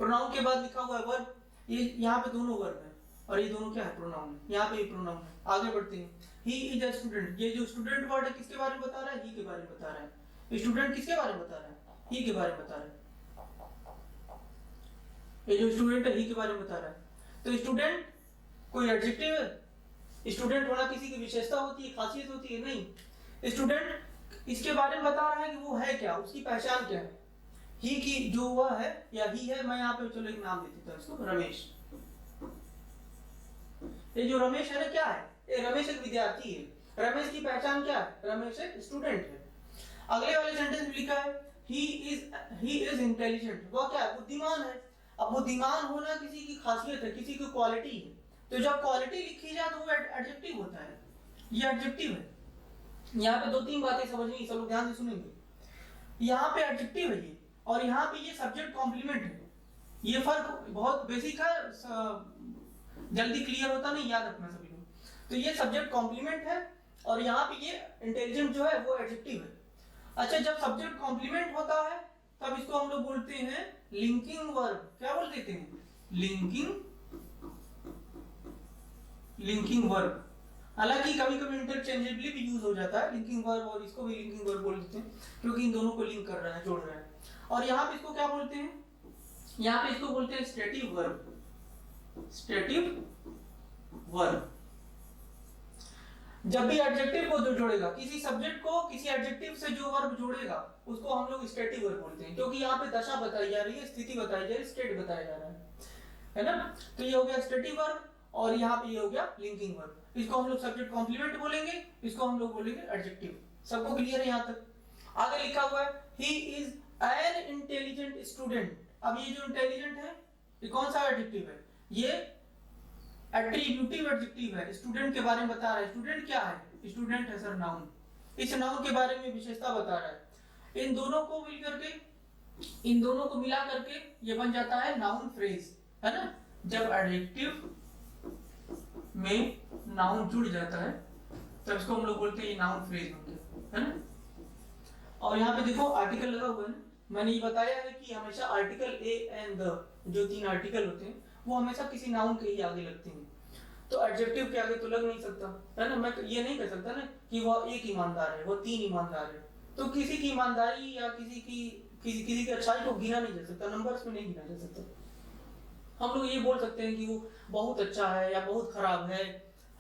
प्रोनाउन के बाद लिखा हुआ है वर्ब, ये यहाँ पे दोनों वर्ब है और ये दोनों क्या है, प्रोनाउन है, यहाँ पे ये प्रोनाउन है। आगे बढ़ते हैं, ही इज अ स्टूडेंट, ये जो स्टूडेंट वर्ड है किसके बारे में बता रहा है, ही के बारे में बता रहा है। स्टूडेंट किसके बारे में बता रहा है, ही के बारे में बता रहा है। ये जो स्टूडेंट है ही के बारे में बता रहा है। तो स्टूडेंट कोई एडजेक्टिव है, स्टूडेंट होना किसी की विशेषता होती है, खासियत होती है, नहीं। स्टूडेंट इसके बारे में बता रहा है कि वो है क्या, उसकी पहचान क्या है। ही की जो हुआ है या ही है, मैं यहाँ पे चलो एक नाम दे देता हूँ इसको, रमेश। ये जो रमेश है ना क्या है, ये रमेश एक विद्यार्थी है। रमेश की पहचान क्या है, रमेश एक स्टूडेंट है। अगले वाले सेंटेंस में लिखा है ही इज इंटेलिजेंट, वो क्या है, बुद्धिमान है। अब बुद्धिमान होना किसी की खासियत है, किसी की क्वालिटी है। तो जब क्वालिटी लिखी जाए तो वो एडजेक्टिव होता है, ये एडजेक्टिव है। यहाँ पे 2-3 बातें समझनी, सब लोग ध्यान से सुनेंगे। यहाँ पे एडजेक्टिव है ये, और यहाँ पे ये सब्जेक्ट कॉम्प्लीमेंट है। ये फर्क बहुत बेसिक है, जल्दी क्लियर होता नहीं, याद रखना सभी लोग। तो ये सब्जेक्ट कॉम्प्लीमेंट है और यहाँ पे ये इंटेलिजेंट जो है वो एडजेक्टिव है। अच्छा, जब सब्जेक्ट कॉम्प्लीमेंट होता है तब इसको हम लोग बोलते हैं लिंकिंग वर्ब। क्या बोल देते हैं, लिंकिंग वर्ब। हालांकि कभी कभी इंटरचेंजेबली भी यूज हो जाता है लिंकिंग वर्ब, और इसको भी लिंकिंग वर्ब बोल देते हैं क्योंकि इन दोनों को लिंक कर रहा है, जोड़ रहा है। और यहाँ पे इसको क्या बोलते हैं, यहाँ पे इसको बोलते हैं स्टेटिव वर्ब। स्टेटिव वर्ब जब भी एडजेक्टिव को जो जोड़ेगा, किसी सब्जेक्ट को किसी एडजेक्टिव से जो वर्ब जोड़ेगा उसको हम लोग स्टेटिव वर्ब बोलते हैं, क्योंकि यहाँ पे दशा बताई जा रही है, स्थिति बताई जा रही है, स्टेट बताया जा रहा है ना। तो ये हो गया स्टेटिव वर्ब और यहाँ पे ये हो गया लिंकिंग वर्ब। इसको हम लोग सब्जेक्ट कॉम्प्लीमेंट बोलेंगे, इसको हम लोग बोलेंगे एडजेक्टिव। सबको क्लियर है यहाँ तक? आगे लिखा हुआ है he is an intelligent student. अब ये जो इंटेलिजेंट है ये कौन सा एडजेक्टिव है, ये एट्रीब्यूटिव एडजेक्टिव है, स्टूडेंट के बारे में बता रहा है। स्टूडेंट क्या है, स्टूडेंट है सर नाउन, इस नाउन के बारे में विशेषता बता रहा है। इन दोनों को मिल करके, इन दोनों को मिला करके ये बन जाता है नाउन फ्रेज, है ना। जब एडजेक्टिव में नाउन जुड़ जाता है तब इसको हम लोग बोलते हैं नाउन फ्रेज होते हैं, है ना। और यहाँ पे देखो आर्टिकल लगा हुआ है ना, मैंने ये बताया है कि हमेशा आर्टिकल ए एंड द, जो 3 आर्टिकल होते हैं वो हमेशा किसी नाउन के ही आगे लगते हैं। तो एडजेक्टिव के आगे तो लग नहीं सकता, है ना। मैं ये नहीं कह सकता ना कि वह एक ईमानदार है, वह 3 ईमानदार है। तो किसी की ईमानदारी या किसी की अच्छाई को गिना नहीं जा सकता, नंबर्स में नहीं गिना जा सकता। हम लोग ये बोल सकते हैं कि वो बहुत अच्छा है या बहुत खराब है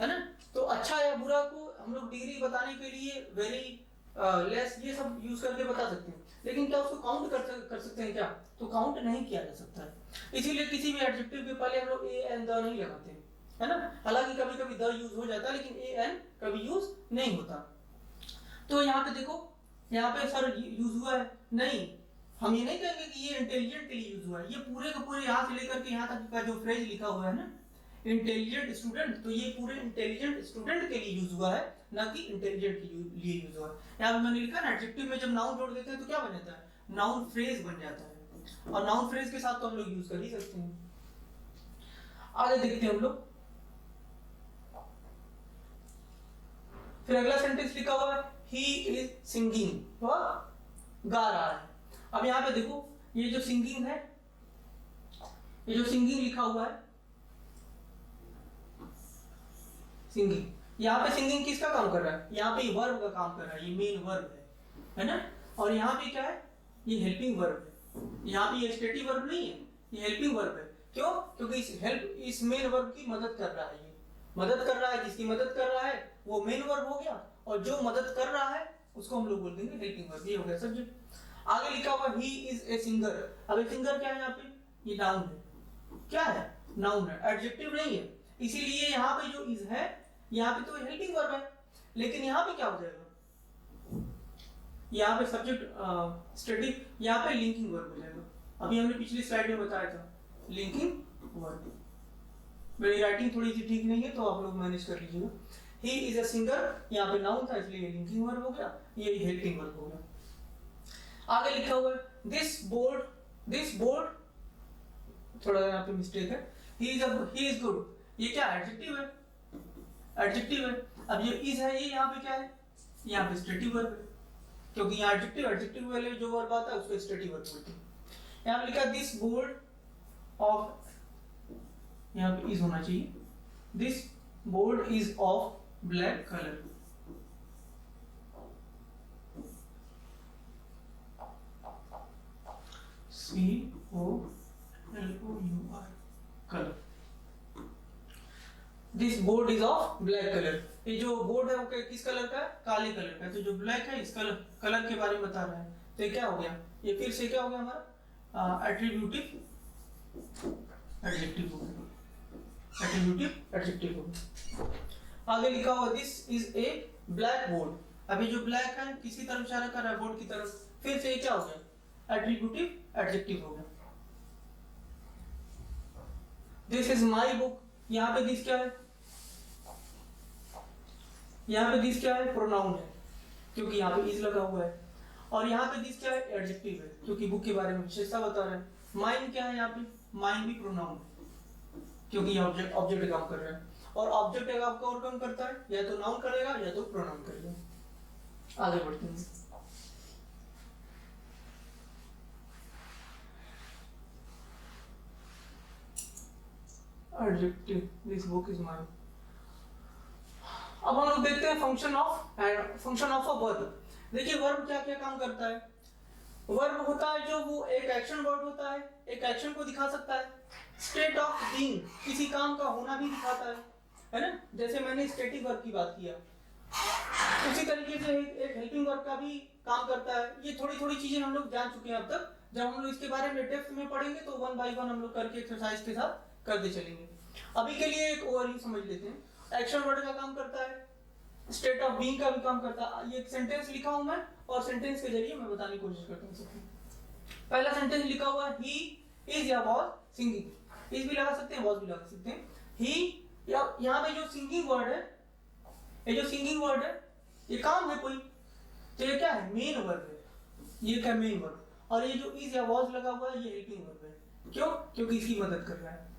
ना। तो अच्छा या बुरा को हम लोग डिग्री बताने के लिए वेरी लेस ये सब यूज करके बता सकते हैं, लेकिन क्या उसको काउंट कर सकते हैं क्या, तो काउंट नहीं किया जा सकता है। इसीलिए किसी भी एडजेक्टिव के पहले हम लोग ए एंड द नहीं लगाते, है ना। हालांकि कभी कभी द यूज हो जाता है लेकिन ए एंड कभी यूज नहीं होता। तो यहाँ पे देखो, यहाँ पे सर यूज हुआ है नहीं, हम ये नहीं कहेंगे कि ये इंटेलिजेंट के लिए यूज हुआ है। ये पूरे का पूरे यहाँ से लेकर के यहाँ तक का जो फ्रेज लिखा हुआ है ना, इंटेलिजेंट स्टूडेंट, तो ये पूरे इंटेलिजेंट स्टूडेंट के लिए यूज हुआ है, ना कि इंटेलिजेंट के लिए यूज हुआ है। यहाँ पे मैंने लिखा ना एडजेक्टिव में जब नाउन जोड़ देते हैं तो क्या बन जाता है, नाउन फ्रेज बन जाता है। और नाउन फ्रेज के साथ तो हम लोग यूज कर ही सकते हैं। आगे देखते हैं हम लोग, फिर अगला सेंटेंस लिखा हुआ है ही इज सिंगिंग, वह गा रहा है। अब यहाँ पे देखो ये जो सिंगिंग है, ये जो सिंगिंग लिखा हुआ है, सिंगिंग, यहाँ पे सिंगिंग किसका काम कर रहा है, यहाँ पे वर्ब का काम कर रहा है, ये मेन वर्ब है ना। और यहाँ पे क्या है, ये हेल्पिंग वर्ब है। यहाँ पे ये स्टेटिव वर्ब नहीं है, ये हेल्पिंग वर्ब है। क्यों, क्योंकि इस मेन वर्ब की मदद कर रहा है। ये मदद कर रहा है, जिसकी मदद कर रहा है वो मेन वर्ब हो गया, और जो मदद कर रहा है उसको हम लोग बोल देंगे हेल्पिंग वर्ब। ये हो गया सब्जेक्ट। आगे लिखा हुआ ही इज ए सिंगर। अब ए सिंगर क्या है, यहाँ पे ये नाउन है। क्या है, नाउन है, एडजेक्टिव नहीं है। इसीलिए यहाँ पे जो इज है, यहाँ पे तो हेल्पिंग वर्ब है, लेकिन यहाँ पे क्या हो जाएगा, यहाँ पे सब्जेक्ट स्टेटिव, यहाँ पे लिंकिंग वर्ब हो जाएगा। अभी हमने पिछली स्लाइड में बताया था लिंकिंग वर्ब। मेरी राइटिंग थोड़ी सी ठीक नहीं है तो आप लोग मैनेज कर लीजिएगा। ही इज अ सिंगर, यहाँ पे नाउन था इसलिए लिंकिंग वर्ब हो गया, ये हेल्पिंग वर्ब हो गया। आगे लिखा हुआ है दिस बोर्ड, थोड़ा यहाँ पे मिस्टेक है, ही इज गुड, ये क्या एडजेक्टिव है, एडजेक्टिव है। अब ये इज है, ये यहाँ पे क्या है, यहाँ पे स्टेटिव वर्ब है, क्योंकि यहाँ एडजेक्टिव वाले जो वर्ब आता है उसको स्टेटिव वर्ब बोलते हैं। यहाँ पे लिखा दिस बोर्ड ऑफ, यहाँ पे इज होना चाहिए, this board is of black colour. COLOUR colour. This board is of black colour. ये जो बोर्ड है वो किस कलर का है? काले कलर का है। तो जो ब्लैक है इस कलर के बारे में बता रहा है। तो ये क्या हो गया? ये फिर से क्या हो गया हमारा? एट्रीब्यूटिव एडजेक्टिव हो गया। एट्रीब्यूटिव एडजेक्टिव हो गया। आगे लिखा हुआ this is a black board. अभी जो ब्लैक है किसकी तरफ इशारा कर रहा है? बोर्ड की तरफ। फिर से ये क्या हो गया? एट्रीब्यूटिव एडजेक्टिव हो गया। This is my book. यहाँ पे दिस क्या है? यहाँ पे दिस क्या है? प्रोनाउन है, क्योंकि यहाँ पे इज लगा हुआ है। और यहाँ पे दिस क्या है? एडजेक्टिव है, क्योंकि बुक के बारे में विशेषता बता रहा है। माइन क्या है? यहाँ पे माइन भी प्रोनाउन है, क्योंकि ये ऑब्जेक्ट काम कर रहा है। और ऑब्जेक्ट आपका और काम करता है, या तो नाउन करेगा या तो प्रोनाउन करेगा। आगे बढ़ते हैं। Adjective, this book is mine. अब हम लोग देखते हैं फंक्शन ऑफ अ वर्ब। देखिए वर्ब क्या क्या काम करता है। वर्ब होता है जो वो एक एक्शन वर्ड होता है, एक एक्शन को दिखा सकता है। स्टेट ऑफ बीइंग, किसी काम का होना भी दिखाता है ना? जैसे मैंने स्टेटिक वर्ब की बात किया, उसी तरीके से एक हेल्पिंग वर्ब का भी काम करता है। ये थोड़ी थोड़ी चीजें हम लोग जान चुके हैं अब तक। जब हम लोग इसके बारे में डेप्थ में पढ़ेंगे तो वन बाय वन हम लोग करके एक्सरसाइज के साथ करते चलेंगे। अभी के लिए एक ओवरव्यू समझ लेते हैं। एक्शन वर्ड का काम करता है, स्टेट ऑफ बीइंग का भी काम करता है। ये एक सेंटेंस लिखा हूं मैं, और सेंटेंस के जरिए मैं बताने की कोशिश करता हूं सबको। पहला सेंटेंस लिखा हुआ है ही इज या वाज सिंगिंग। इज भी लगा सकते हैं, वाज भी लगा सकते हैं। ही, या यहाँ पे जो सिंगिंग वर्ड है, ये जो सिंगिंग वर्ड है ये काम है कोई, तो ये क्या है? मेन वर्ब है। ये क्या? Main verb. और ये जो इज या वाज लगा हुआ है ये हेल्पिंग वर्ब है। क्यों? क्योंकि इसकी मदद कर रहा है।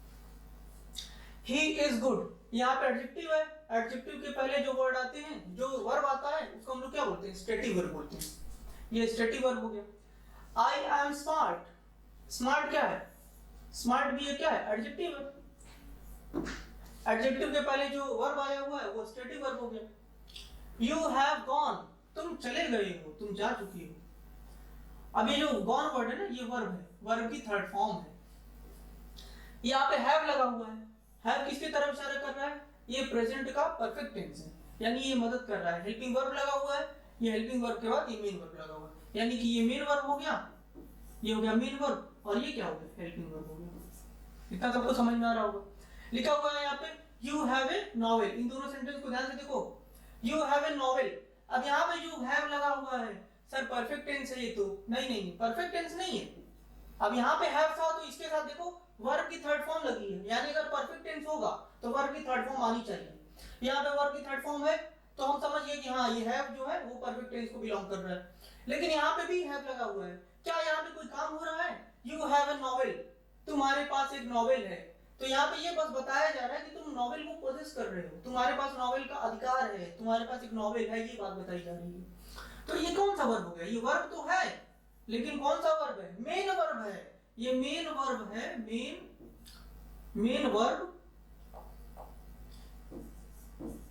ही इज गुड, यहाँ पे एडजेक्टिव है। एडजेक्टिव के पहले जो वर्ड आते हैं, जो वर्ब आता है, उसको हम लोग क्या बोलते हैं? स्टेटिव वर्ब बोलते हैं। ये स्टेटिव वर्ब हो गया। I am smart. स्मार्ट क्या है? स्मार्ट भी ये क्या है? एडजेक्टिव है। एडजेक्टिव के पहले जो वर्ब आया हुआ है वो स्टेटिव वर्ब हो गया। यू हैव गॉन, तुम चले गए हो, तुम जा चुकी हो। अब ये जो गॉन वर्ड है ना, ये वर्ब है, वर्ब की थर्ड फॉर्म है। यहाँ पे हैव लगा हुआ है। हैव किसकी तरफ इशारा कर रहा है? ये प्रेजेंट का परफेक्ट टेंस है, यानी ये मदद कर रहा है। हेल्पिंग वर्ब लगा हुआ है, ये हेल्पिंग वर्ब के बाद ये मेन वर्ब लगा हुआ है, यानी कि ये मेन वर्ब हो गया, ये हो गया मेन वर्ब, और ये क्या हो गया? हेल्पिंग वर्ब हो गया। इतना सबको समझ में आ रहा होगा। लिखा हुआ है यहाँ पे यू हैव ए नॉवेल। इन दोनों सेंटेंस को ध्यान से देखो। You have a novel. अब यहाँ पे जो हैव लगा हुआ है, सर परफेक्ट टेंस है ये तो? नहीं, परफेक्ट टेंस नहीं है। अब यहाँ पे हैव था तो इसके साथ देखो वर्ब की थर्ड फॉर्म लगी है, यानी अगर परफेक्ट टेंस होगा तो वर्ब की थर्ड फॉर्म आनी चाहिए। यहाँ पे वर्ब की थर्ड फॉर्म है तो हम समझ गए कि हाँ ये हैव जो है वो परफेक्ट टेंस को बिलोंग कर रहा है। लेकिन यहाँ पे भी हैव लगा हुआ है। क्या यहाँ पे कोई काम हो रहा है? यू हैव ए नॉवेल, तुम्हारे पास एक नॉवेल है। तो यहाँ पे ये बस बताया जा रहा है कि तुम नॉवेल को पोजेस कर रहे हो, तुम्हारे पास नॉवेल का अधिकार है, तुम्हारे पास एक नॉवेल है, ये बात बताई जा रही है। तो ये कौन सा वर्ब हो गया? ये वर्ब तो है, लेकिन कौन सा वर्ब है? मेन वर्ब है। ये मेन वर्ब है, मेन वर्ब,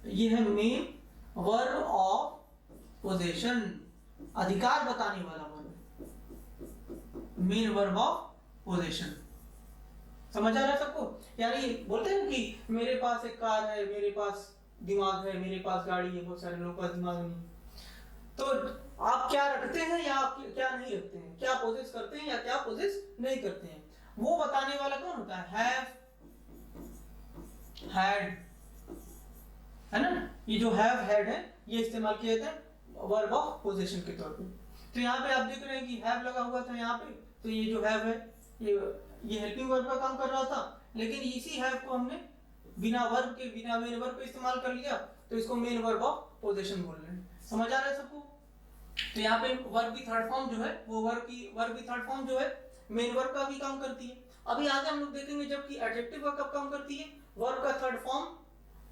ये है मेन वर्ब ऑफ पोजेशन, अधिकार बताने वाला verb, main verb of possession. समझ आ रहा है सबको? यानी बोलते हैं कि मेरे पास एक कार है, मेरे पास दिमाग है, मेरे पास गाड़ी है, बहुत सारे लोगों के पास दिमाग नहीं। तो आप क्या रखते हैं या आप क्या नहीं रखते हैं, क्या पोजेस करते हैं या क्या पोजेस नहीं करते हैं, वो बताने वाला कौन होता है? हैव, हैड, है ना? ये जो हैव हैड है ये इस्तेमाल किए थे वर्ब ऑफ पोजीशन के तौर पे। तो यहाँ पे आप देख रहे हैं कि हैव लगा हुआ था यहाँ पे, तो ये जो हैव है ये हेल्पिंग वर्ब का काम कर रहा था, लेकिन इसी हैव को हमने बिना वर्ब के, बिना मेन वर्ब के इस्तेमाल कर लिया, तो इसको मेन वर्ब ऑफ पोजीशन बोल रहे हैं। समझ आ रहा है सबको? तो यहाँ पे वर्ब की थर्ड फॉर्म जो है वो वर्ब की थर्ड फॉर्म जो है मेन वर्ब का भी काम करती है। अभी आगे हम लोग देखेंगे जबकि एडजेक्टिव का कब काम करती है, वर्ब का थर्ड फॉर्म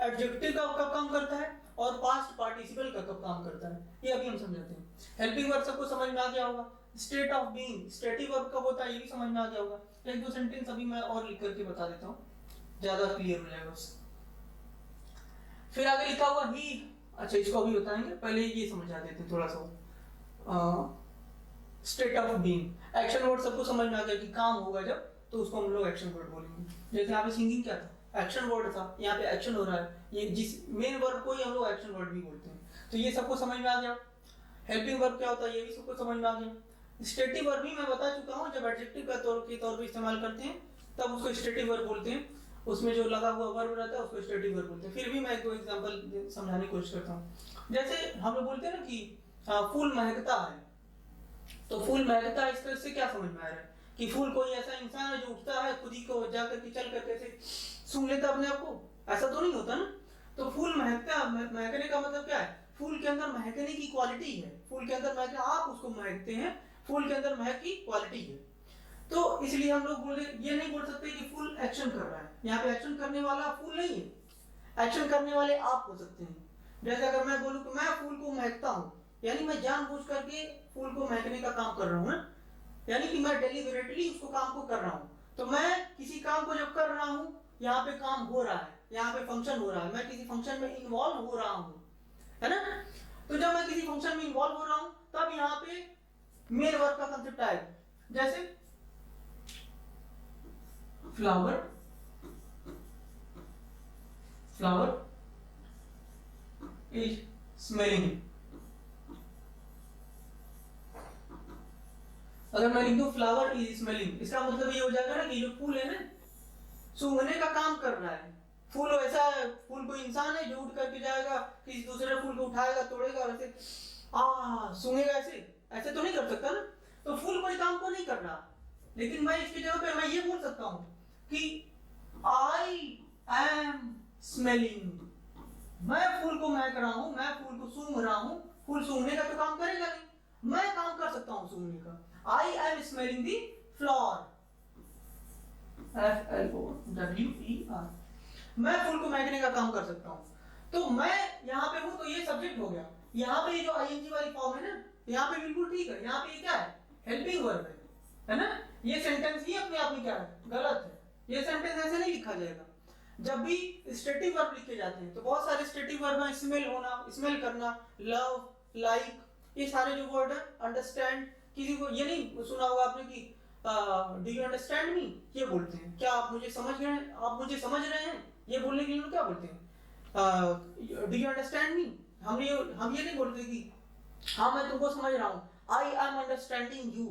एडजेक्टिव का कब काम करता है, और पास्ट पार्टिसिपल का कब काम करता है, ये अभी हम समझाते हैं। हेल्पिंग वर्ब सबको समझ में आ गया होगा। State of being, stative verb कब होता है ये भी समझ में आ गया होगा। एक दो सेंटेंस अभी मैं और लिख करके बता देता हूँ, ज्यादा क्लियर हो जाएगा उससे। फिर आगे लिखा हुआ ही, अच्छा इसको अभी बताएंगे, पहले ये समझ आ देते हैं थोड़ा सा। State of being, action word सबको समझ में आ गया कि काम होगा जब, तो उसको हम लोग एक्शन वर्ड बोलेंगे। जैसे यहाँ पे सिंगिंग क्या था, एक्शन वर्ड था, यहाँ पे एक्शन हो रहा है, ये जिस मेन वर्ड को ही हम लोग एक्शन वर्ड भी बोलते हैं, तो ये सबको समझ में आ गया। हेल्पिंग वर्ब क्या होता है ये भी सबको समझ में आ गया। स्टेटिव वर्ब भी मैं बता चुका हूँ, जब एडजेक्टिव का तौर पे इस्तेमाल करते हैं तब उसको स्टेटिव वर्ब बोलते हैं, उसमें जो लगा हुआ वर्ब रहता है उसको स्टेटिव वर्ब बोलते हैं। फिर भी मैं एक दो एग्जांपल समझाने की कोशिश करता हूँ। जैसे हम लोग बोलते हैं ना कि फूल महकता है, तो फूल महकता है, इसका से क्या समझ में आ रहा है कि फूल कोई ऐसा इंसान है जो उठता है खुद ही को जाकर के चल करके ऐसे सूंघ लेता अपने आप को, ऐसा तो नहीं होता ना। तो फूल महकता, महकने का मतलब क्या है, फूल के अंदर महकने की क्वालिटी है, फूल के अंदर महक, आप उसको महकते हैं, फूल के अंदर महक की क्वालिटी है। तो इसलिए हम लोग बोले, ये नहीं बोल सकते कि फूल एक्शन कर रहा है, यहाँ पे एक्शन करने वाला फूल नहीं है, एक्शन करने वाले आप हो सकते हैं। जैसे अगर मैं बोलूँ कि मैं फूल को महकता हूँ, यानी मैं जानबूझ करके फूल को महकने का काम कर रहा हूँ, यानी कि मैं डेलिबरेटली उसको काम को कर रहा हूँ। तो मैं किसी काम को जब कर रहा हूँ, यहाँ पे काम हो रहा है, यहाँ पे फंक्शन हो रहा है, मैं किसी फंक्शन में इन्वॉल्व हो रहा हूँ, है ना। तो जब मैं किसी फंक्शन में इन्वॉल्व हो रहा हूँ तब यहाँ पे मेन वर्ब का कंसेप्ट आएगा। जैसे फ्लावर, फ्लावर इज स्मेलिंग, अगर मैं लिख दूं फ्लावर इज स्मेलिंग, इसका मतलब ये हो जाएगा ना कि जो फूल है ना सूंघने का काम कर रहा है। फूल ऐसा है, फूल कोई इंसान है जो उठ करके जाएगा किसी दूसरे फूल को उठाएगा, तोड़ेगा और ऐसे सूंघेगा, ऐसे तो नहीं कर सकता ना। तो फूल कोई काम को नहीं कर रहा, लेकिन मैं इसकी जगह पे मैं ये बोल सकता हूँ कि आई एम स्मेलिंग, मैं फूल को महक रहा हूँ, मैं फूल को सूंघ रहा हूँ। फूल सूंघने का तो काम करेगा नहीं, मैं काम कर सकता हूँ सूंघने का। I am smelling the flower, FLOWER, मैं फूल को महकने का काम कर सकता हूँ। तो मैं यहाँ पे हूँ तो ये सब्जेक्ट हो गया, यहाँ पे ये जो ing वाली फॉर्म है ना, यहाँ पे बिल्कुल ठीक है, यहाँ पे ये क्या है, हेल्पिंग वर्ब है ना। ये सेंटेंस ही अपने आप में क्या है, गलत है, ये सेंटेंस ऐसे नहीं लिखा जाएगा। जब भी स्टेटिव वर्ब लिखे जाते हैं तो बहुत सारे स्टेटिव वर्ब हैं, स्मेल होना, स्मेल करना, लव, लाइक, ये सारे जो वर्ड है, अंडरस्टैंड, किसी को ये नहीं सुना होगा आपने कि डू यू अंडरस्टैंड मी, ये बोलते हैं, क्या आप मुझे समझ रहे हैं, आप मुझे समझ रहे हैं, ये बोलने के लिए लोग क्या बोलते हैं, डू यू अंडरस्टैंड मी। हम ये नहीं बोलते कि हाँ मैं तुमको समझ रहा हूँ, आई एम अंडरस्टैंडिंग यू,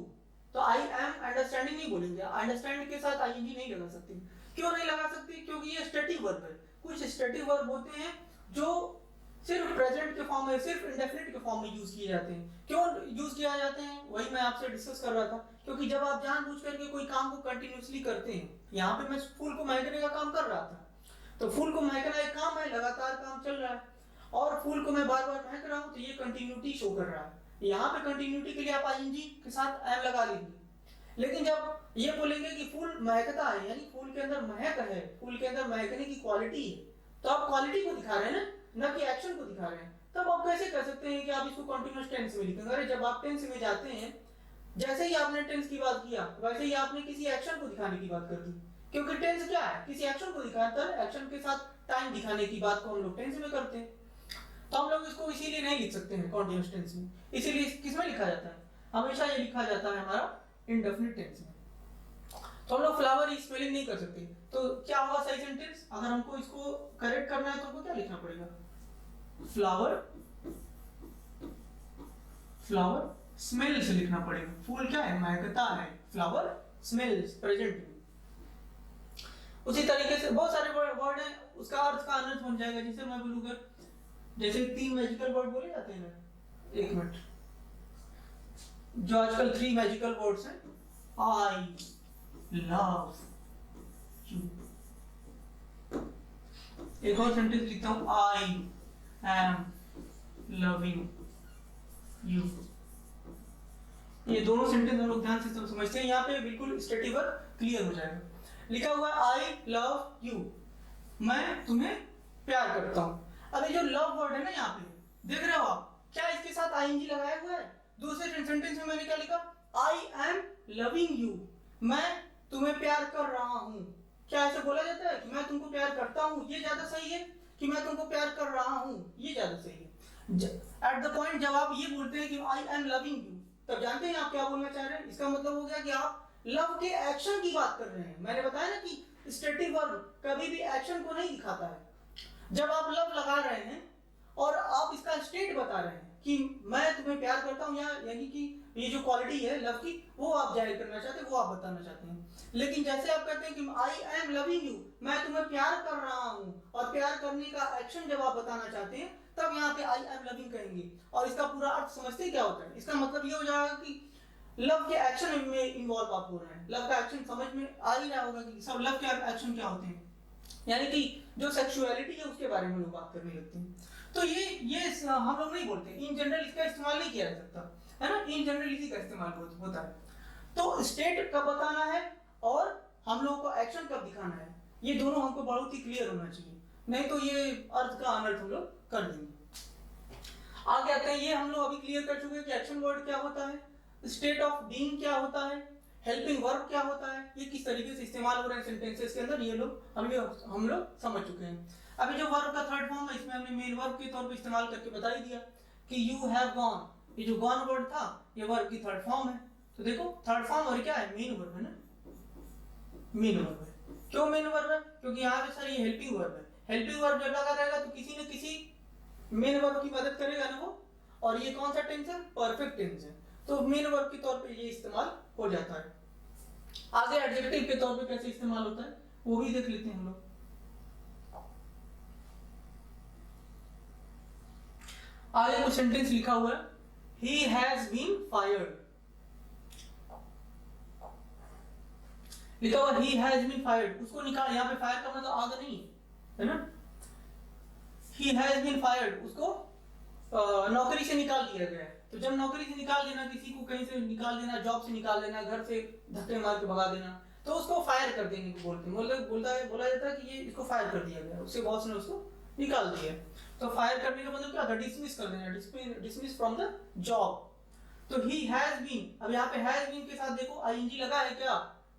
तो आई एम अंडरस्टैंडिंग नहीं बोलेंगे, अंडरस्टैंड के साथ आईएनजी नहीं लगा सकते। क्यों नहीं लगा सकते, क्योंकि ये स्टेटिव वर्ब है। कुछ स्टेटिव वर्ब होते हैं जो सिर्फ प्रेजेंट के फॉर्म में, सिर्फ इंडेफिनिट के फॉर्म में यूज किए जाते हैं। क्यों यूज किया जाते हैं, वही मैं आपसे डिस्कस कर रहा था। क्योंकि जब आप जानबूझ करके कोई काम को कंटिन्यूअसली करते हैं, यहाँ पे मैं फूल को महकने का काम कर रहा था, तो फूल को महकना एक काम है, लगातार काम चल रहा है, और फूल को मैं बार बार महक रहा हूँ, तो ये कंटिन्यूटी शो कर रहा है। यहाँ पे कंटिन्यूटी के लिए आप आईएनजी के साथ एम लगा लेंगे। लेकिन जब ये बोलेंगे कि फूल महकता है, यानी फूल के अंदर महक है, फूल के अंदर महकने की क्वालिटी है, तो आप क्वालिटी को दिखा रहे हैं ना कि एक्शन को दिखा रहे हैं। तब आप कैसे कह सकते हैं कि आप इसको कंटीन्यूअस टेंस में लिखेंगे। अरे जब आप टेंस में जाते हैं, जैसे ही आपने टेंस की बात किया, वैसे ही आपने किसी एक्शन को दिखाने की बात कर दी, क्योंकि टेंस क्या है, किसी एक्शन को दिखाता है, एक्शन के साथ टाइम दिखाने की बात को हम लोग टेंस में करते हैं। तो हम लोग इसको इसीलिए नहीं लिख सकते हैं कंटीन्यूअस टेंस में, इसीलिए किसमें लिखा जाता है, हमेशा ये लिखा जाता है हमारा इंडेफिनिट टेंस में। तो हम लोग फ्लावर इज स्पेलिंग नहीं कर सकते। तो क्या होगा सही सेंटेंस, अगर हमको इसको करेक्ट करना है तो हमको क्या लिखना पड़ेगा, फ्लावर, फ्लावर स्मेल्स लिखना पड़ेगा। फूल क्या है, महकता है, फ्लावर स्मेल्स प्रेजेंट में। उसी तरीके से बहुत सारे वर्ड हैं, उसका अर्थ का अनर्थ बन जाएगा। जैसे मैं बोलूंगा, जैसे 3 मैजिकल वर्ड बोले जाते हैं ना, एक मिनट, जो आजकल 3 मैजिकल वर्ड्स हैं, आई लव यू। एक और सेंटेंस लिखता हूं, आई एम लविंग यू। ये दोनों सेंटेंस हम लोग ध्यान से समझते हैं, यहाँ पे बिल्कुल स्टेटिव वर्ब क्लियर हो जाएगा। लिखा हुआ है आई लव यू, मैं तुम्हें प्यार करता हूं। अब ये जो लव वर्ड है ना, यहाँ पे देख रहे हो आप, क्या इसके साथ आईएनजी लगाया हुआ है। दूसरे सेंटेंस में मैंने क्या लिखा, आई एम लविंग यू, मैं तुम्हें प्यार कर रहा हूं। क्या ऐसे बोला जाता है कि मैं तुमको प्यार करता हूं? ये ज्यादा सही है कि मैं तुमको प्यार कर रहा हूं? ये ज्यादा सही है। एट द पॉइंट जब आप ये बोलते हैं कि आई एम लविंग यू, तब जानते हैं आप क्या बोलना चाह रहे हैं? इसका मतलब हो गया कि आप लव के एक्शन की बात कर रहे हैं। मैंने बताया ना कि स्टेटिक वर्ब कभी भी एक्शन को नहीं दिखाता है। जब आप लव लगा रहे हैं और आप इसका स्टेट बता रहे हैं कि मैं तुम्हें प्यार करता हूं, यानी कि ये जो क्वालिटी है लव की, वो आप जाहिर करना चाहते हैं, वो आप बताना चाहते हैं। लेकिन जैसे आप कहते हैं कि आई एम लविंग यू, मैं तुम्हें प्यार कर रहा हूं, और प्यार करने का एक्शन जब आप बताना चाहते हैं, तब यहाँ पे आई एम लविंग कहेंगे। और इसका पूरा अर्थ समझते क्या होता है? इसका मतलब ये हो जाएगा कि लव के एक्शन में इन्वॉल्व आप हो रहे हैं। लव का एक्शन समझ में आ ही रहा होगा कि सब लव के एक्शन क्या होते हैं, यानी कि जो सेक्सुअलिटी है उसके बारे में लोग बात करने लगते हैं। तो ये हम लोग नहीं बोलते, इन जनरल इसका इस्तेमाल नहीं किया जा सकता है ना, इन जनरल इसी का इस्तेमाल होता है। तो स्टेट कब बताना है और हम लोगों को एक्शन कब दिखाना है, ये दोनों हमको बहुत ही क्लियर होना चाहिए, नहीं तो ये अर्थ का अनर्थ हम लोग कर देंगे। आगे आते हैं, ये हम लोग अभी क्लियर कर चुके हैं कि एक्शन वर्ड क्या होता है, स्टेट ऑफ बीइंग क्या होता है, हेल्पिंग वर्ब क्या होता है, ये किस तरीके से इस्तेमाल हो रहे हैं सेंटेंसेस के अंदर, ये लोग हम लोग समझ चुके हैं। अभी जो वर्ब का थर्ड फॉर्म है, इसमें हमने मेन वर्ब के तौर पे इस्तेमाल करके बता ही दिया कि यू हैव गॉन, ये जो गॉन वर्ड था ये वर्ब की थर्ड फॉर्म है। तो देखो थर्ड फॉर्म और क्या है, मेन वर्ब है ना, मेन वर्ब है। क्यों मेन वर्ब है? क्योंकि यहाँ पे सर ये हेल्पिंग वर्ब है। हेल्पिंग वर्ब जब लगा रहेगा तो किसी न किसी मेन वर्ब की मदद करेगा ना वो, और ये कौन सा टेंस है, परफेक्ट टेंस है, तो मेन वर्ब के तौर पे ये इस्तेमाल हो जाता है। आगे एडजेक्टिव के तौर पे कैसे इस्तेमाल होता है वो भी देख लेते हैं हम लोग। आगे कुछ सेंटेंस लिखा हुआ है, he has been fired, लिखा हुआ he has been fired, उसको निकाल, यहाँ पे फायर का मतलब आग नहीं है ना, he has been fired, उसको नौकरी से निकाल दिया गया है। तो जब नौकरी से निकाल देना, किसी को कहीं से निकाल देना, जॉब से निकाल देना, घर से धक्के मार के भगा देना, तो उसको फायर कर देने को बोलते हैं। मतलब बोला जाता है कि ये इसको फायर कर दिया गया, उसके बॉस ने उसको निकाल दिया। तो फायर करने का मतलब क्या होता है, डिसमिस कर देना, डिसमिस फ्रॉम द जॉब। तो ही हैज बीन, अब यहाँ पे हैज बीन के साथ देखो आईएनजी लगा है क्या?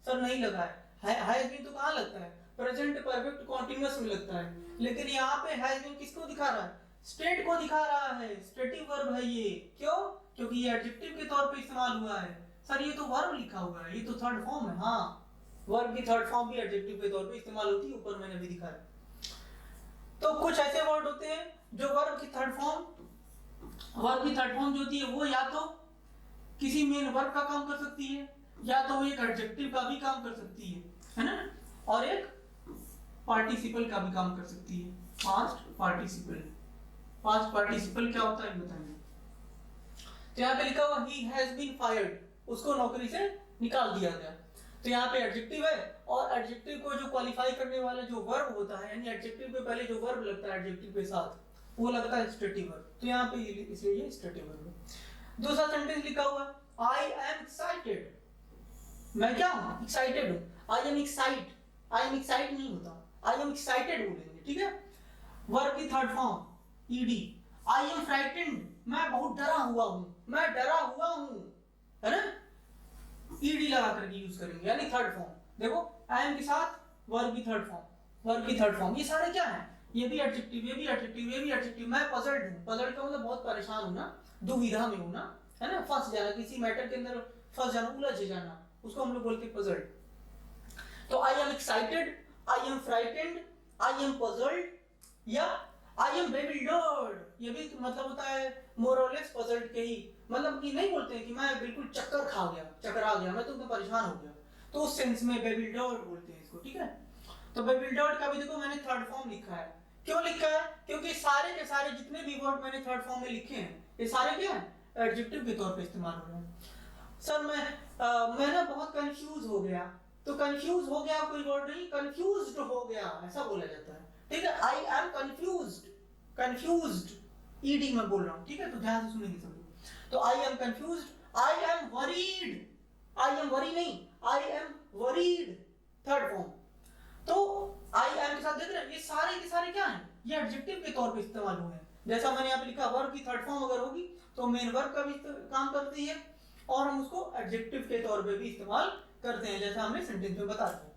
सर नहीं लगा है। हैज बीन तो कहाँ लगता है, प्रेजेंट परफेक्ट कॉन्टिन्यूअस में लगता है, लेकिन यहाँ पे हैज बीन किसको दिखा रहा है, स्टेट को दिखा रहा है, स्टेटिव वर्ब है ये। क्यों? क्योंकि ये एडजेक्टिव के तौर पे इस्तेमाल हुआ है। सर ये तो वर्ब लिखा हुआ है, ये तो थर्ड फॉर्म है। हाँ, वर्ब की थर्ड फॉर्म भी एडजेक्टिव के तौर पे इस्तेमाल होती है, ऊपर मैंने भी दिखाया। तो कुछ ऐसे वर्ड होते हैं जो वर्ब की थर्ड फॉर्म जो होती है वो या तो किसी मेन वर्ब का काम कर सकती है, या तो वो एक एडजेक्टिव का भी काम कर सकती है ना, और एक पार्टिसिपल का भी काम कर सकती है। पास्ट पार्टिसिपल क्या होता है बताएंगे। तो यहाँ पे लिखा हुआ ही हैज बीन फायर्ड, उसको नौकरी से निकाल दिया गया। तो यहाँ पे एडजेक्टिव है, और एडजेक्टिव को जो क्वालिफाई करने वाला जो वर्ब होता है, यानी एडजेक्टिव के पहले जो वर्ब लगता है एडजेक्टिव के साथ, वो लगता है स्टेटिव वर्ब। तो यहाँ पे इसलिए ये स्टेटिव वर्ब है। दूसरा सेंटेंस लिखा हुआ आई एम एक्साइटेड, मैं क्या हूँ, एक्साइटेड हूँ। आई एम एक्साइट नहीं होता, आई एम एक्साइटेड बोलेंगे, ठीक है। वर्ब की third form ED. I am frightened, मैं बहुत डरा हुआ हूँ, है ना, ईडी लगा करके यूज करेंगे, यानी थर्ड फॉर्म। देखो आई एम के साथ वर्ब की थर्ड फॉर्म, ये सारे क्या है, ये भी एडजेक्टिव, ये भी एडजेक्टिव। मैं पजल्ड हूँ, पजल्ड का मतलब बहुत परेशान हूँ ना, दुविधा में हूँ ना, है ना, फंस जाना, किसी मैटर के अंदर फंस जाना, उलझ जाना, उसको हम लोग बोलते हैं पजल्ड। तो I am excited, I am frightened, I am puzzled, या आई एम बेविल्डर्ड, ये भी मतलब होता है मोर और लेस पजल्ड के ही, मतलब कि नहीं बोलते हैं कि मैं बिल्कुल चकरा गया, मैं तो एकदम परेशान हो गया, तो उस सेंस में बेविल्डर्ड बोलते हैं इसको, ठीक है। तो बेविल्डर्ड का भी देखो मैंने थर्ड फॉर्म लिखा है। क्यों लिखा है? क्योंकि सारे के सारे जितने भी वर्ड मैंने थर्ड फॉर्म में लिखे हैं, ये सारे क्या है, एडजेक्टिव के तौर पे इस्तेमाल हो रहे हैं। सर मैं ना बहुत कंफ्यूज हो गया, तो कंफ्यूज हो गया कोई वर्ड नहीं, कंफ्यूज्ड हो गया ऐसा बोला जाता है, ठीक है। आई एम कंफ्यूज्ड, ईडी में बोल रहा हूँ, ठीक है, तो ध्यान से सुनेंगे सब लोग। तो I am confused, I am worried, I am worry नहीं, I am worried, third form. तो आई एम के साथ देख रहे हैं, ये सारे के सारे क्या हैं, ये एडजेक्टिव के तौर पे इस्तेमाल हुए हैं। जैसा मैंने यहाँ पे लिखा, वर्ब की थर्ड फॉर्म अगर होगी तो मेन वर्ब का भी काम करती है, और हम उसको एडजेक्टिव के तौर पे भी इस्तेमाल करते हैं, जैसा हमने सेंटेंस में बता दिया।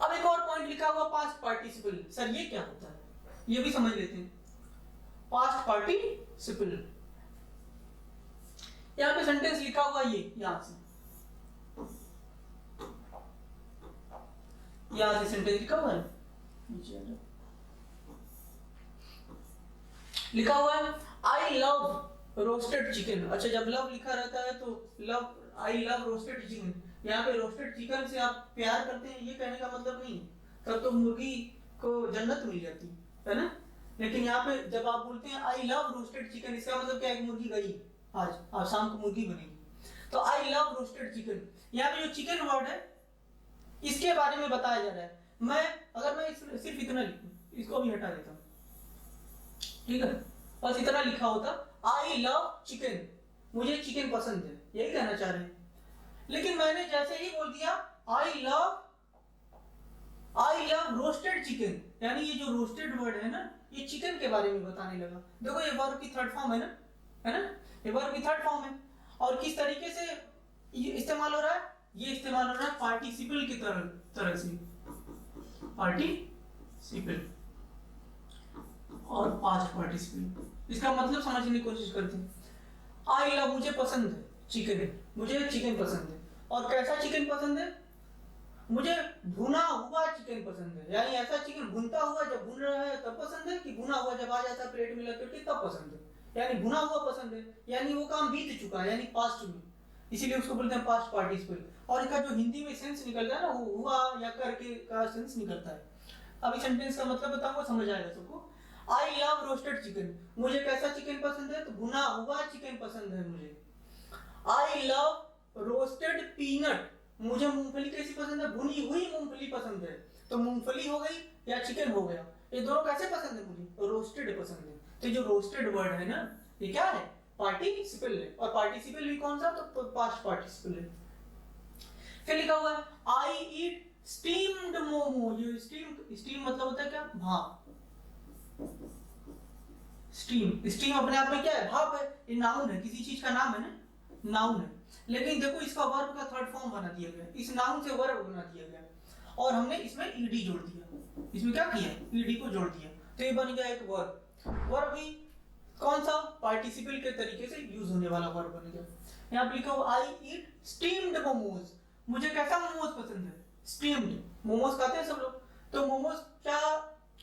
अब एक और पॉइंट लिखा हुआ पास्ट पार्टिसिपल, सर ये क्या होता है, ये भी समझ लेते हैं। पास्ट पार्टिसिपल, यहाँ पे सेंटेंस लिखा हुआ ये, यहां से सेंटेंस लिखा हुआ है, लिखा हुआ है आई लव रोस्टेड चिकन। अच्छा, जब लव लिखा रहता है तो love, I love roasted chicken, यहाँ पे रोस्टेड चिकन से आप प्यार करते हैं ये कहने का मतलब नहीं, तब तो मुर्गी को जन्नत मिल जाती है ना। लेकिन यहाँ पे जब आप बोलते हैं आई लव रोस्टेड चिकन, इसका मतलब क्या है, मुर्गी गई आज शाम को मुर्गी बनेगी, तो आई लव रोस्टेड चिकन। यहाँ पे जो चिकन वर्ड है इसके बारे में बताया जा रहा है। अगर मैं सिर्फ इतना लिखूं, इसको भी हटा देता हूँ, ठीक है, बस इतना लिखा होता आई लव चिकन, मुझे चिकन पसंद है, यही कहना चाह रहे हैं। लेकिन मैंने जैसे ही बोल दिया आई लव रोस्टेड चिकन, यानी ये जो रोस्टेड वर्ड है ना, ये चिकन के बारे में बताने लगा। देखो ये वर्ब की थर्ड फॉर्म है ना, ये वर्ब की थर्ड फॉर्म है, और किस तरीके से ये इस्तेमाल हो रहा है, ये इस्तेमाल हो रहा है पार्टिसिपल की तरह से, पार्टिसिपल और पास्ट पार्टिसिपल। इसका मतलब समझने की कोशिश करते हैं। आई लव, मुझे पसंद है चिकन, मुझे चिकन पसंद है, और कैसा चिकन पसंद है, मुझे भुना हुआ चिकन पसंद है, यानी ऐसा चिकन भुनता हुआ, जब भुन रहा है तब पसंद है, कि भुना हुआ जब आ जाता है प्लेट में लग करके तब पसंद है, यानी भुना हुआ पसंद है, यानी वो काम बीत चुका है, यानी पास्ट में, इसीलिए उसको बोलते हैं पास्ट पार्टिसिपल। और इसका जो हिंदी में सेंस निकलता है ना, हुआ या करके का सेंस निकलता है। अभी सेंटेंस का मतलब बताऊंगा, समझ आएगा सबको। आई लव रोस्टेड चिकन, मुझे कैसा चिकन पसंद है, तो भुना हुआ चिकन पसंद है मुझे। आई लव रोस्टेड पीनट, मुझे मूंगफली कैसी पसंद है, भुनी हुई मूंगफली पसंद है। तो मूंगफली हो गई या चिकन हो गया, ये दोनों कैसे पसंद है, मुझे रोस्टेड पसंद है। तो जो रोस्टेड वर्ड है ना, ये क्या है, पार्टिसिपल है, और पार्टिसिपल भी कौन सा, तो पास्ट पार्टिसिपल है। फिर लिखा हुआ है आई ईट स्टीम्ड मोमो, ये स्टीम मतलब होता है क्या, भाप। स्टीम अपने आप में क्या है, भाप है, ये नाउन है, किसी चीज का नाम है ना, नाउन है। लेकिन देखो इसका वर्ब का थर्ड फॉर्म बना दिया गया, इस नाउन से वर्ब बना दिया गया, और हमने इसमें ईडी जोड़ दिया, इसमें क्या किया, ईडी को जोड़ दिया, तो ये बन गया एक वर्ब। वर्ब भी कौन सा, पार्टिसिपल के तरीके से यूज होने वाला वर्ब बन गया। यहाँ पे लिखा हुआ आई ईट स्टीम्ड मोमोज, मुझे कैसा मोमोज पसंद है, स्टीम्ड। मोमोज खाते हैं सब लोग, तो मोमोज क्या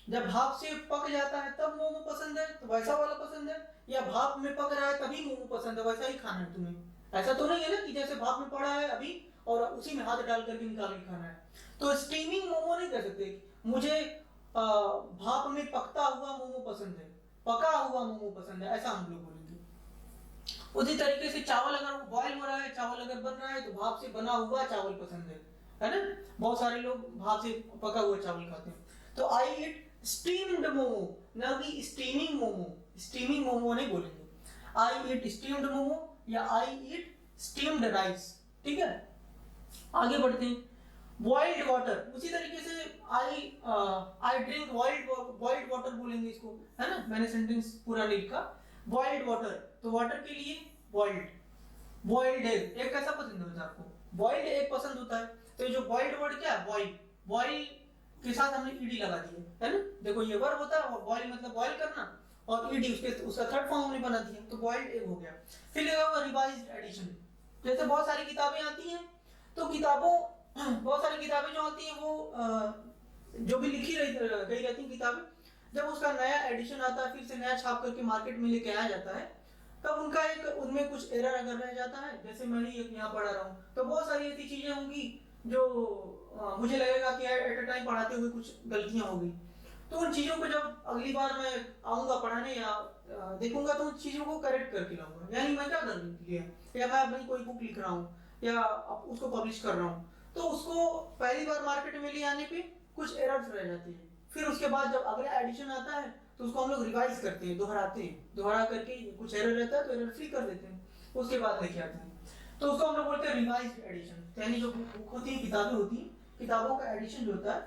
जब भाप से पक जाता है तब मोमो पसंद है, तो वैसा वाला पसंद है, या भाप में पक रहा है तभी मोमो पसंद है, वैसा ही खाना है तुम्हें। ऐसा तो नहीं है ना कि जैसे भाप में पड़ा है अभी और उसी में हाथ डाल करके निकाल के खाना है। तो स्टीमिंग मोमो नहीं कर सकते, मुझे भाप में पकता हुआ मोमो पसंद है, पका हुआ मोमो पसंद है, ऐसा हम लोग बोलेंगे। उसी तरीके से चावल अगर बॉयल हो रहा है, चावल अगर बन रहा है, तो भाप से बना हुआ चावल पसंद है ना। बहुत सारे लोग भाप से पका हुआ चावल खाते हैं। तो आई ईट स्टीम्ड मोमो, ना कि स्टीमिंग मोमो, स्टीमिंग मोमो नहीं बोलेंगे। आई ईट स्टीम्ड मोमो या आई ईट स्टीम्ड राइस, ठीक है। आगे बढ़ते हैं। बॉइल्ड वाटर, उसी तरीके से आई ड्रिंक बॉइल्ड वाटर बोलेंगे इसको, है ना। मैंने सेंटेंस पूरा नहीं लिखा। बॉइल्ड वाटर, तो वाटर के लिए बॉइल्ड एग, एग कैसा पसंद होता है आपको, बॉइल्ड एग पसंद होता है। तो जो बॉइल्ड वर्ड क्या है, बॉइल के साथ हमने ईडी लगा दिया, है ना। देखो ये वर्ब होता है, बॉइल मतलब बॉइल करना, और ईडी उसका थर्ड फॉर्म हमने बना दिया, तो बॉइल्ड एग हो गया। फिर लगा हुआ रिवाइज्ड एडिशन, जैसे बहुत सारी किताबें आती हैं, तो बहुत सारी किताबें जो आती हैं वो जो भी लिखी गई रहती हैं किताबें, जब उसका नया एडिशन आता है, फिर से नया छाप करके मार्केट में लेके आया जाता है, तब उनमें कुछ एरर अगर रह जाता है, जैसे मैं यहाँ पढ़ा रहा हूँ, तो बहुत सारी ऐसी चीजें होंगी जो मुझे लगेगा कि एट अ टाइम पढ़ाते हुए कुछ गलतियां होगी। तो उन चीजों को जब अगली बार मैं आऊंगा पढ़ाने या देखूंगा, तो उन चीजों को करेक्ट करके लाऊंगा। यानी मैं क्या कर लिया, या मैं अपनी कोई बुक लिख रहा हूँ या उसको पब्लिश कर रहा हूँ, तो उसको पहली बार मार्केट में ले आने पे कुछ एरर्स रह जाते हैं। फिर उसके बाद जब अगला एडिशन आता है, तो उसको हम लोग रिवाइज करते हैं, दोहराते हैं, दोहरा करके कुछ एरर रहता है तो एरर फ्री कर देते हैं, उसके बाद लेके आते हैं। तो उसको हम लोग बोलते हैं रिवाइज्ड एडिशन। यानी जो बुक होती है, किताबें होती हैं, किताबों का एडिशन जो होता है,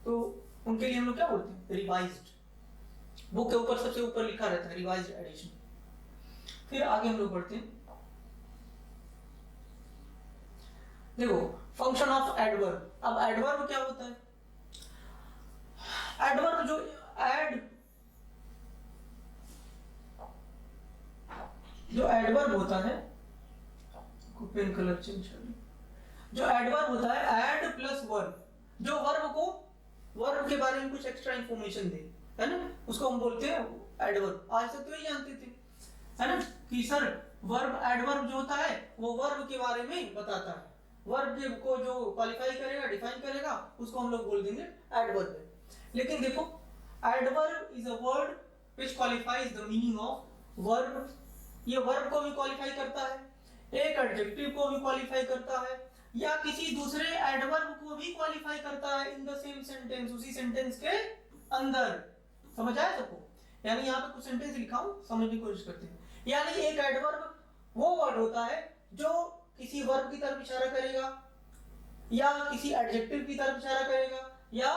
तो उनके लिए हम लोग क्या बोलते हैं, रिवाइज्ड। बुक के ऊपर सबसे ऊपर लिखा रहता है रिवाइज्ड एडिशन। फिर आगे हम लोग बढ़ते हैं। देखो फंक्शन ऑफ एडवर्ब, अब एडवर्ब क्या होता है? एडवर्ब जो एडवर्ब होता है, पेन कलर चेंज कर, जो एडवर्ब होता है एड प्लस वर्ब, जो वर्ब के बारे में कुछ एक्स्ट्रा इंफॉर्मेशन दे, है ना, उसको हम बोलते हैं एडवर्ब। आज तक तो यही जानते थे, है ना, कि सर वर्ब एडवर्ब जो होता है वो वर्ब के बारे में बताता है, वर्ब को जो क्वालिफाई करेगा, डिफाइन करेगा, उसको हम लोग बोल देंगे एडवर्ब। लेकिन देखो adverb is a word which qualifies the meaning of verb. ये वर्ब को भी क्वालिफाई करता है, एक एडजेक्टिव को भी क्वालिफाई करता है, या किसी दूसरे एडवर्ब को भी क्वालिफाई करता है इन द सेम सेंटेंस, उसी सेंटेंस के अंदर। समझ आया सबको? यानी यहाँ पे कुछ सेंटेंस लिखा हूं, समझने की कोशिश करते हैं। यानी एक एडवर्ब वो वर्ड होता है जो किसी वर्ब की तरफ इशारा करेगा, या किसी एडजेक्टिव की तरफ इशारा करेगा, या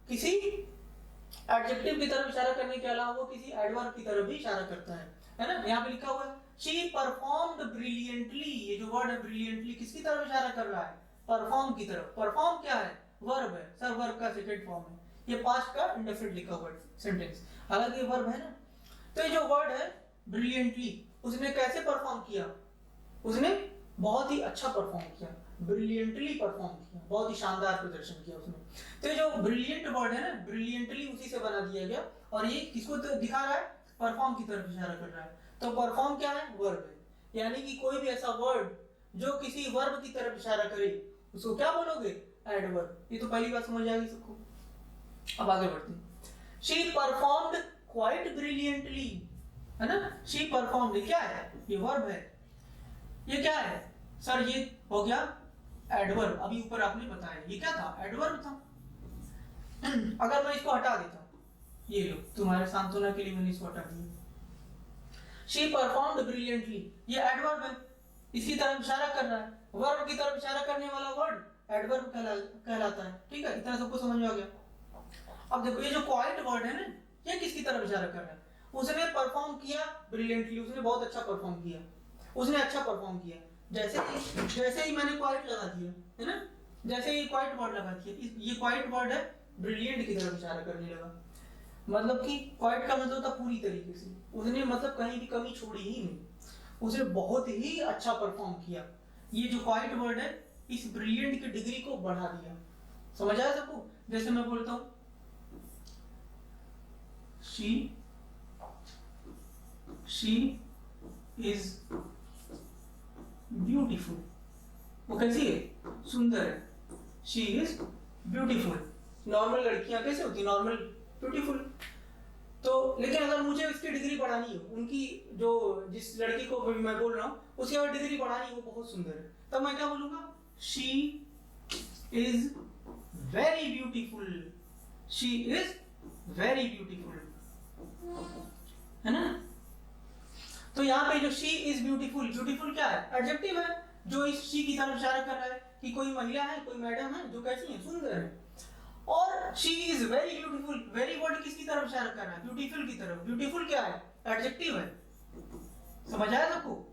किसी एडजेक्टिव की तरफ इशारा करने के अलावा वो किसी एडवर्ब की तरफ भी इशारा करता है ना। यहाँ पे लिखा हुआ है शी परफॉर्म्ड ब्रिलियंटली, ये जो वर्ड है ब्रिलियंटली किसकी तरफ इशारा कर रहा है? परफॉर्म की तरफ। परफॉर्म क्या है? वर्ब है, सर वर्ब का सेकंड फॉर्म है, ये पास्ट का इंडेफिनिट लिखा हुआ सेंटेंस, हालांकि ये वर्ब है ना। तो ये जो वर्ड है ब्रिलियंटली, उसने कैसे परफॉर्म किया? उसने बहुत ही अच्छा परफॉर्म किया, ब्रिलियंटली परफॉर्म किया, बहुत ही शानदार प्रदर्शन किया उसने। तो ये जो ब्रिलियंट वर्ड है ना, ब्रिलियंटली उसी से बना दिया गया, और ये किसको दिखा रहा है? परफॉर्म की तरफ इशारा कर रहा है। तो परफॉर्म क्या है? वर्ब है। यानी कि कोई भी ऐसा वर्ड जो किसी वर्ब की तरफ इशारा करे उसको क्या बोलोगे? एडवर्ब। ये तो पहली बात समझ आएगी सबको। अब आगे बढ़ते हैं। शी परफॉर्म्ड क्वाइट ब्रिलियंटली, है ना। शी परफॉर्म्ड क्या है? ये वर्ब है। ये क्या है सर? ये हो गया एडवर्ब। अभी ऊपर आपने बताया ये क्या था? एडवर्ब था। अगर मैं इसको हटा देता, ये लो तुम्हारे सांत्वना के लिए मैंने इसको हटा दिया। शी परफॉर्म्ड ब्रिलियंटली, ये एडवर्ब है, इसकी तरफ इशारा कर रहा है। वर्ब की तरफ इशारा करने वाला वर्ड एडवर्ब कहलाता है। ठीक है, इतना सबको समझ में आ गया। अब देखो ये जो क्वाइट वर्ड है ना, ये किसकी तरफ इशारा कर रहा है? उसने परफॉर्म किया ब्रिलियंटली, उसने बहुत अच्छा परफॉर्म किया, उसने अच्छा परफॉर्म किया। जैसे ही मैंने क्वाइट लगा दिया, है ना, जैसे ही क्वाइट वर्ड लगा दिया, ये क्वाइट वर्ड है, ब्रिलियंट की तरफ इशारा करने लगा। मतलब कि क्वाइट का मतलब था पूरी तरीके से, उसने मतलब कहीं भी कमी छोड़ी ही नहीं, उसने बहुत ही अच्छा परफॉर्म किया। ये जो क्वाइट वर्ड है इस ब्रिलियंट की डिग्री को बढ़ा दिया। समझ आया सबको? जैसे मैं बोलता हूं शी इज ब्यूटीफुल, वो कैसी है? सुंदर है। She is beautiful. नॉर्मल लड़कियां कैसे होती? Normal beautiful. तो लेकिन अगर मुझे इसकी डिग्री बढ़ानी हो, उनकी जो जिस लड़की को मैं बोल रहा हूँ उसकी अगर डिग्री बढ़ानी हो, बहुत सुंदर है, तब मैं क्या बोलूंगा? She is very beautiful. She is very beautiful, है ना। तो यहाँ पे जो शी इज ब्यूटीफुल, ब्यूटीफुल क्या है? एडजेक्टिव है, जो इस शी की तरफ इशारा कर रहा है कि कोई महिला है, कोई मैडम है जो कैसी है? सुंदर है। और she is very beautiful, very word किसकी तरफ इशारा कर रहा है? ब्यूटीफुल की तरफ। ब्यूटीफुल क्या है? एडजेक्टिव है। समझ आया सबको?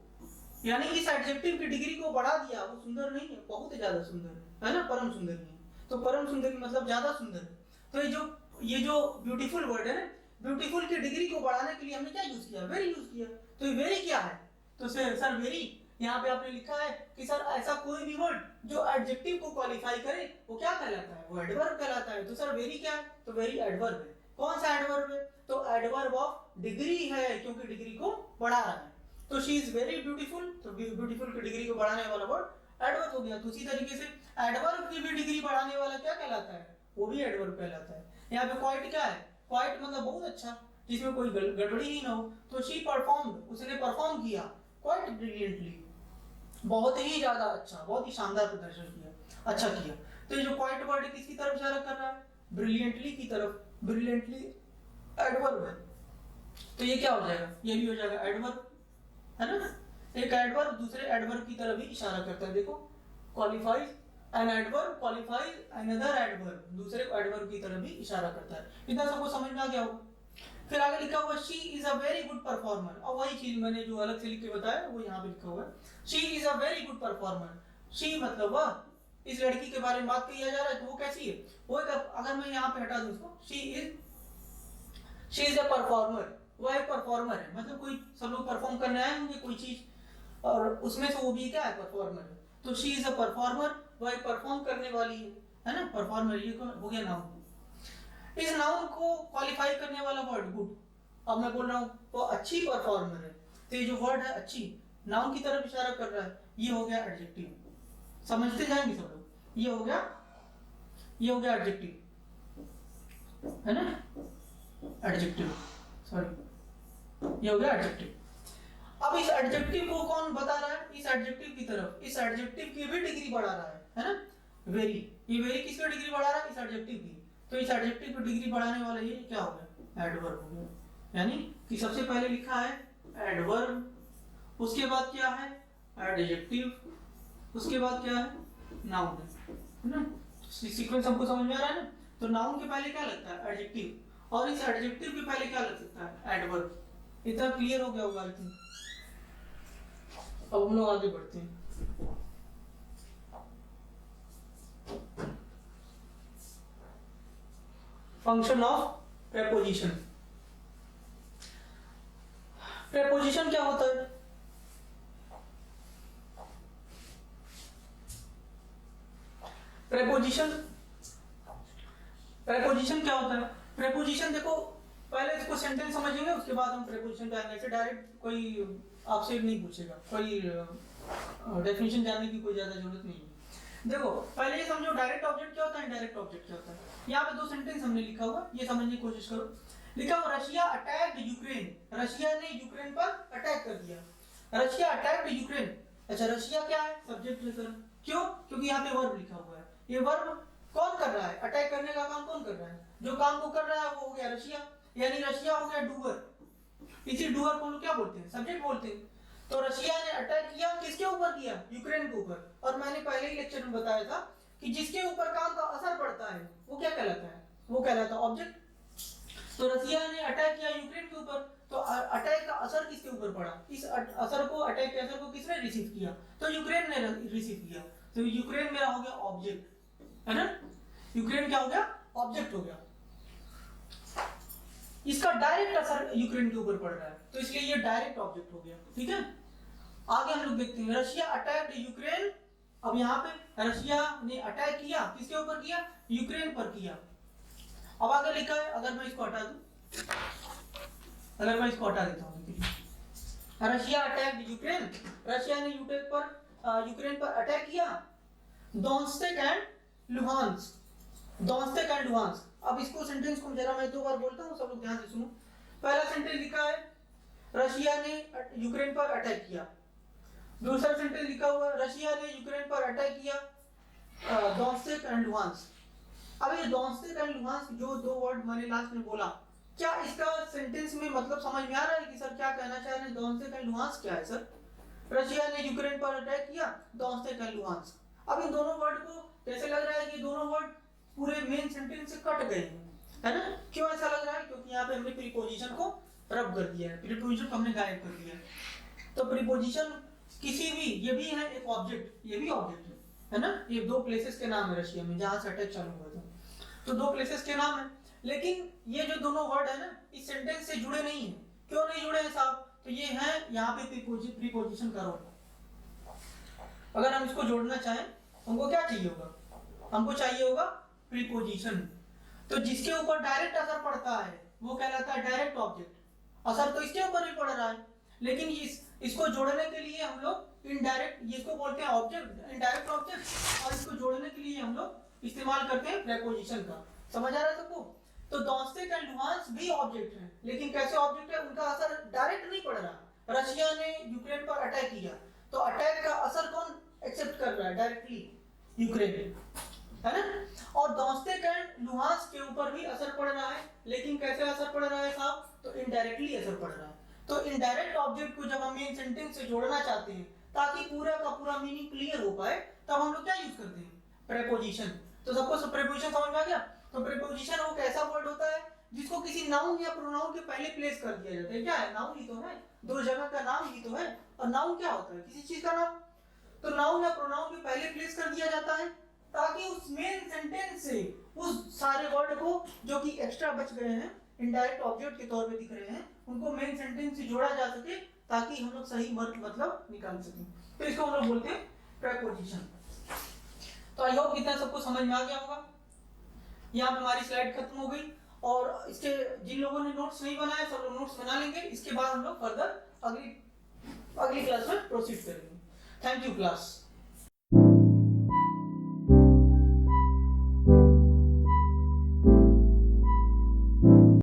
यानी इस एडजेक्टिव की डिग्री को बढ़ा दिया, वो सुंदर नहीं है, बहुत ही ज्यादा सुंदर है ना, परम सुंदरी है। तो परम सुंदरी मतलब ज्यादा सुंदर है। तो ये जो ब्यूटीफुल वर्ड है ना, ब्यूटीफुल की डिग्री को बढ़ाने के लिए हमने क्या यूज किया? वेरी यूज किया। तो ये वेरी क्या है? तो सर वेरी यहाँ पे आपने लिखा है कि सर ऐसा कोई भी वर्ड जो एडजेक्टिव को क्वालिफाई करे वो क्या कहलाता है? वो एडवर्ब कहलाता है। तो सर वेरी क्या है? तो वेरी एडवर्ब है। कौन सा एडवर्ब है? तो एडवर्ब ऑफ डिग्री है, क्योंकि डिग्री को बढ़ा रहा है। तो शी इज वेरी ब्यूटीफुल, तो ब्यूटीफुल की डिग्री को बढ़ाने वाला वर्ड एडवर्ब हो गया। तो उसी तरीके से एडवर्ब की भी डिग्री बढ़ाने वाला क्या कहलाता है? वो भी एडवर्ब कहलाता है। यहाँ पे क्वाइट क्या है? क्वाइट मतलब बहुत अच्छा, जिसमें कोई गड़बड़ी ही ना हो। तो शी परफॉर्म्ड, उसने परफॉर्म किया क्वाइट ब्रिलियंटली, बहुत ही ज्यादा अच्छा, बहुत ही शानदार प्रदर्शन किया, अच्छा किया। तो ये जो क्वाइट वर्ड किसकी तरफ इशारा कर रहा है? ब्रिलियंटली की तरफ। ब्रिलियंटली एडवर्ब है, तो ये क्या हो जाएगा? ये भी हो जाएगा एडवर्ब, है ना। एक एडवर्ब दूसरे एडवर्ब की तरफ भी इशारा करता है। देखो qualifies an adverb qualifies another adverb, दूसरे एडवर्ब की तरफ भी इशारा करता है। इतना सबको समझ में आ गया होगा। फिर आगे लिखा हुआ she is a very good performer. और वही चीज मैंने जो अलग से लिख के बताया वो यहाँ पे लिखा हुआ है। She is a very good performer. She मतलब वह, इस लड़की के बारे में बात किया जा रहा है, तो वो कैसी है, वो एक, अगर मैं यहाँ पे हटा दूं इसको, शी इज अ परफॉर्मर, वो एक परफॉर्मर है, मतलब कोई सब लोग परफॉर्म करने आए होंगे कोई चीज, और उसमें से वो भी क्या है, परफॉर्मर है। तो शी इज अ परफॉर्मर, वो एक परफॉर्म करने वाली है ना, परफॉर्मर, ये हो गया नाउन। इस नाउन को क्वालिफाई करने वाला वर्ड गुड। अब मैं बोल रहा हूँ वो अच्छी परफॉर्मर है, तो ये जो वर्ड है अच्छी, नाउन की तरफ इशारा कर रहा है, ये हो गया एडजेक्टिव। समझते जाएंगे सब लोग, ये हो गया एडजेक्टिव, है ना, एडजेक्टिव, सॉरी, ये हो गया एडजेक्टिव। अब इस एडजेक्टिव को कौन बता रहा है, इस एडजेक्टिव की तरफ, इस एडजेक्टिव की भी डिग्री बढ़ा रहा है ना, वेरी, ये वेरी किसकी डिग्री बढ़ा रहा है, इस एडजेक्टिव की। तो इस एडजेक्टिव की डिग्री बढ़ाने वाला ये क्या हो गया, एडवर्ब हो गया। यानी कि सबसे पहले लिखा है एडवर्ब, उसके बाद क्या है एडजेक्टिव, उसके बाद क्या है नाउन, है ना। सीक्वेंस हमको समझ में आ रहा है ना। तो नाउन के पहले क्या लगता है एडजेक्टिव, और इस एडजेक्टिव के पहले क्या लग सकता है एडवर्ब। इतना क्लियर हो गया होगा आई थिंक। अब हम लोग आगे बढ़ते हैं। Function of preposition. प्रेपोजिशन क्या होता है, प्रेपोजिशन क्या होता है। प्रेपोजिशन देखो, पहले इसको सेंटेंस समझेंगे, उसके बाद हम प्रेपोजिशन पे आएंगे। ऐसे डायरेक्ट कोई आपसे नहीं पूछेगा, कोई डेफिनेशन जानने की कोई ज्यादा जरूरत नहीं है। देखो पहले ये समझो डायरेक्ट ऑब्जेक्ट क्या होता है, इनडायरेक्ट ऑब्जेक्ट क्या होता है। यहाँ पे दो सेंटेंस हमने लिखा हुआ, ये समझने की कोशिश करो। लिखा हुआ रशिया अटैक्ड यूक्रेन, रशिया ने यूक्रेन पर अटैक कर दिया, रशिया अटैक्ड यूक्रेन। अच्छा रशिया क्या है, सब्जेक्ट लेकर, क्यों, क्योंकि यहाँ पे वर्ब लिखा हुआ है। ये वर्ब कौन कर रहा है, अटैक करने का काम कौन कर रहा है, जो काम वो कर रहा है वो हो गया रशिया, यानी रशिया हो गया डूअर। इसी डूअर को हम लोग क्या बोलते हैं, सब्जेक्ट बोलते हैं। तो रशिया ने अटैक किया, किसके ऊपर किया, यूक्रेन के ऊपर। और मैंने पहले ही लेक्चर में बताया था कि जिसके ऊपर काम का असर पड़ता है वो क्या कहलाता है, वो कहलाता है ऑब्जेक्ट। तो रशिया ने अटैक किया यूक्रेन के ऊपर, तो अटैक का असर किसके ऊपर पड़ा, इस असर को, अटैक के असर को किसने रिसीव किया, तो यूक्रेन ने रिसीव किया। तो यूक्रेन मेरा हो गया ऑब्जेक्ट, है ना, यूक्रेन क्या हो गया, ऑब्जेक्ट हो गया। इसका डायरेक्ट असर यूक्रेन के ऊपर पड़ रहा है, तो इसलिए ये डायरेक्ट ऑब्जेक्ट हो गया। ठीक है, आगे हम लोग देखते हैं, रशिया अटैक्ड यूक्रेन। अब यहाँ पे रशिया ने अटैक किया, किसके ऊपर किया, यूक्रेन पर किया। अब आगे लिखा है, अगर मैं इसको हटा दूं, अगर मैं इसको हटा देता हूं, रशिया अटैक्ड यूक्रेन, रशिया ने यूक्रेन पर अटैक किया। डोनेत्स्क एंड लुहांस्क, डोनेत्स्क एंड लुहांस्क। अब इसको सेंटेंस को जरा मैं दो बार बोलता हूँ, सब लोग ध्यान से सुनो। पहला सेंटेंस लिखा है रशिया ने यूक्रेन पर अटैक किया। दूसरा सेंटेंस लिखा हुआ है रशिया ने यूक्रेन पर अटैक किया डोनेत्स्क एंड लुहांस्क। अब ये डोनेत्स्क एंड लुहांस्क जो दो वर्ड मैंने लास्ट में बोला, क्या इसका सेंटेंस में मतलब समझ में आ रहा है कि सर क्या कहना चाह रहे हैं, डोनेत्स्क एंड लुहांस्क क्या है सर, रशिया ने यूक्रेन पर अटैक किया, डोनेत्स्क एंड लुहांस्क। अब इन दोनों वर्ड को कैसे लग रहा है कि दोनों वर्ड पूरे मेन सेंटेंस से कट गए हैं, है ना। क्यों ऐसा लग रहा है, क्योंकि यहाँ पे हमने प्रीपोजिशन को रब कर दिया है, प्रीपोजिशन को हमने गायब कर दिया है। तो प्रीपोजिशन किसी भी, ये भी है एक ऑब्जेक्ट, ये भी ऑब्जेक्ट है ना। ये दो प्लेसेस के नाम है रशिया में जहां से अटैक चालू हुआ था, तो दो प्लेसेस के नाम है। लेकिन ये जो दोनों वर्ड है ना, इस सेंटेंस से जुड़े नहीं है। क्यों नहीं जुड़े हैं साहब, तो ये है यहाँ पे प्रीपोजिशन का रोल। अगर हम इसको जोड़ना चाहें, हमको क्या चाहिए होगा, हमको चाहिए होगा प्रीपोजिशन। तो जिसके ऊपर डायरेक्ट असर पड़ता है वो कहलाता है डायरेक्ट ऑब्जेक्ट। असर तो इसके ऊपर भी पड़ रहा है, लेकिन इसको जोड़ने के लिए हम लोग इनडायरेक्ट, इसको बोलते हैं ऑब्जेक्ट, इनडायरेक्ट ऑब्जेक्ट, और इसको जोड़ने के लिए हम लोग इस्तेमाल करते हैं प्रीपोजिशन का। समझ आ रहा है सबको। तो डोनेत्स्क एंड लुहांस्क भी ऑब्जेक्ट है, लेकिन कैसे ऑब्जेक्ट है, उनका असर डायरेक्ट नहीं पड़ रहा। रशिया ने यूक्रेन पर अटैक किया, तो अटैक का असर कौन एक्सेप्ट कर रहा है डायरेक्टली, यूक्रेन, है ना। और डोनेत्स्क एंड लुहांस्क के ऊपर भी असर पड़ रहा है, लेकिन कैसे असर पड़ रहा है साहब, तो इनडायरेक्टली असर पड़ रहा है। तो इनडायरेक्ट ऑब्जेक्ट को जब हम मेन सेंटेंस से जोड़ना चाहते हैं ताकि पूरा का पूरा मीनिंग क्लियर हो पाए, तब हम लोग क्या यूज करते हैं, प्रीपोजिशन। तो सबको प्रीपोजिशन समझ में आ गया। तो प्रीपोजिशन वो कैसा वर्ड होता है जिसको किसी नाउन या प्रोनाउन के पहले प्लेस कर दिया जाता है। क्या है, नाउन ही तो है, दो जगह का नाम ही तो है। और नाउन क्या होता है, किसी चीज का नाम। तो नाउन या प्रोनाउन के पहले प्लेस कर दिया जाता है ताकि उस मेन सेंटेंस से उस सारे वर्ड को जो कि एक्स्ट्रा बच गए हैं, इनडायरेक्ट ऑब्जेक्ट के तौर पे दिख रहे हैं, उनको मेन सेंटेंस से जोड़ा जा सके ताकि हम लोग सही मतलब निकाल सकें। तो इसको हम लोग बोलते हैं प्रेपोजिशन। तो आई होप इतना सबको समझ में आ गया होगा। यहाँ पे हमारी स्लाइड खत्म हो गई और इसके जिन लोगों ने नोट्स नहीं बनाए सब लोग नोट्स बना लेंगे। इसके बाद हम लोग फर्दर अगली क्लास में प्रोसीड करेंगे। Thank you class.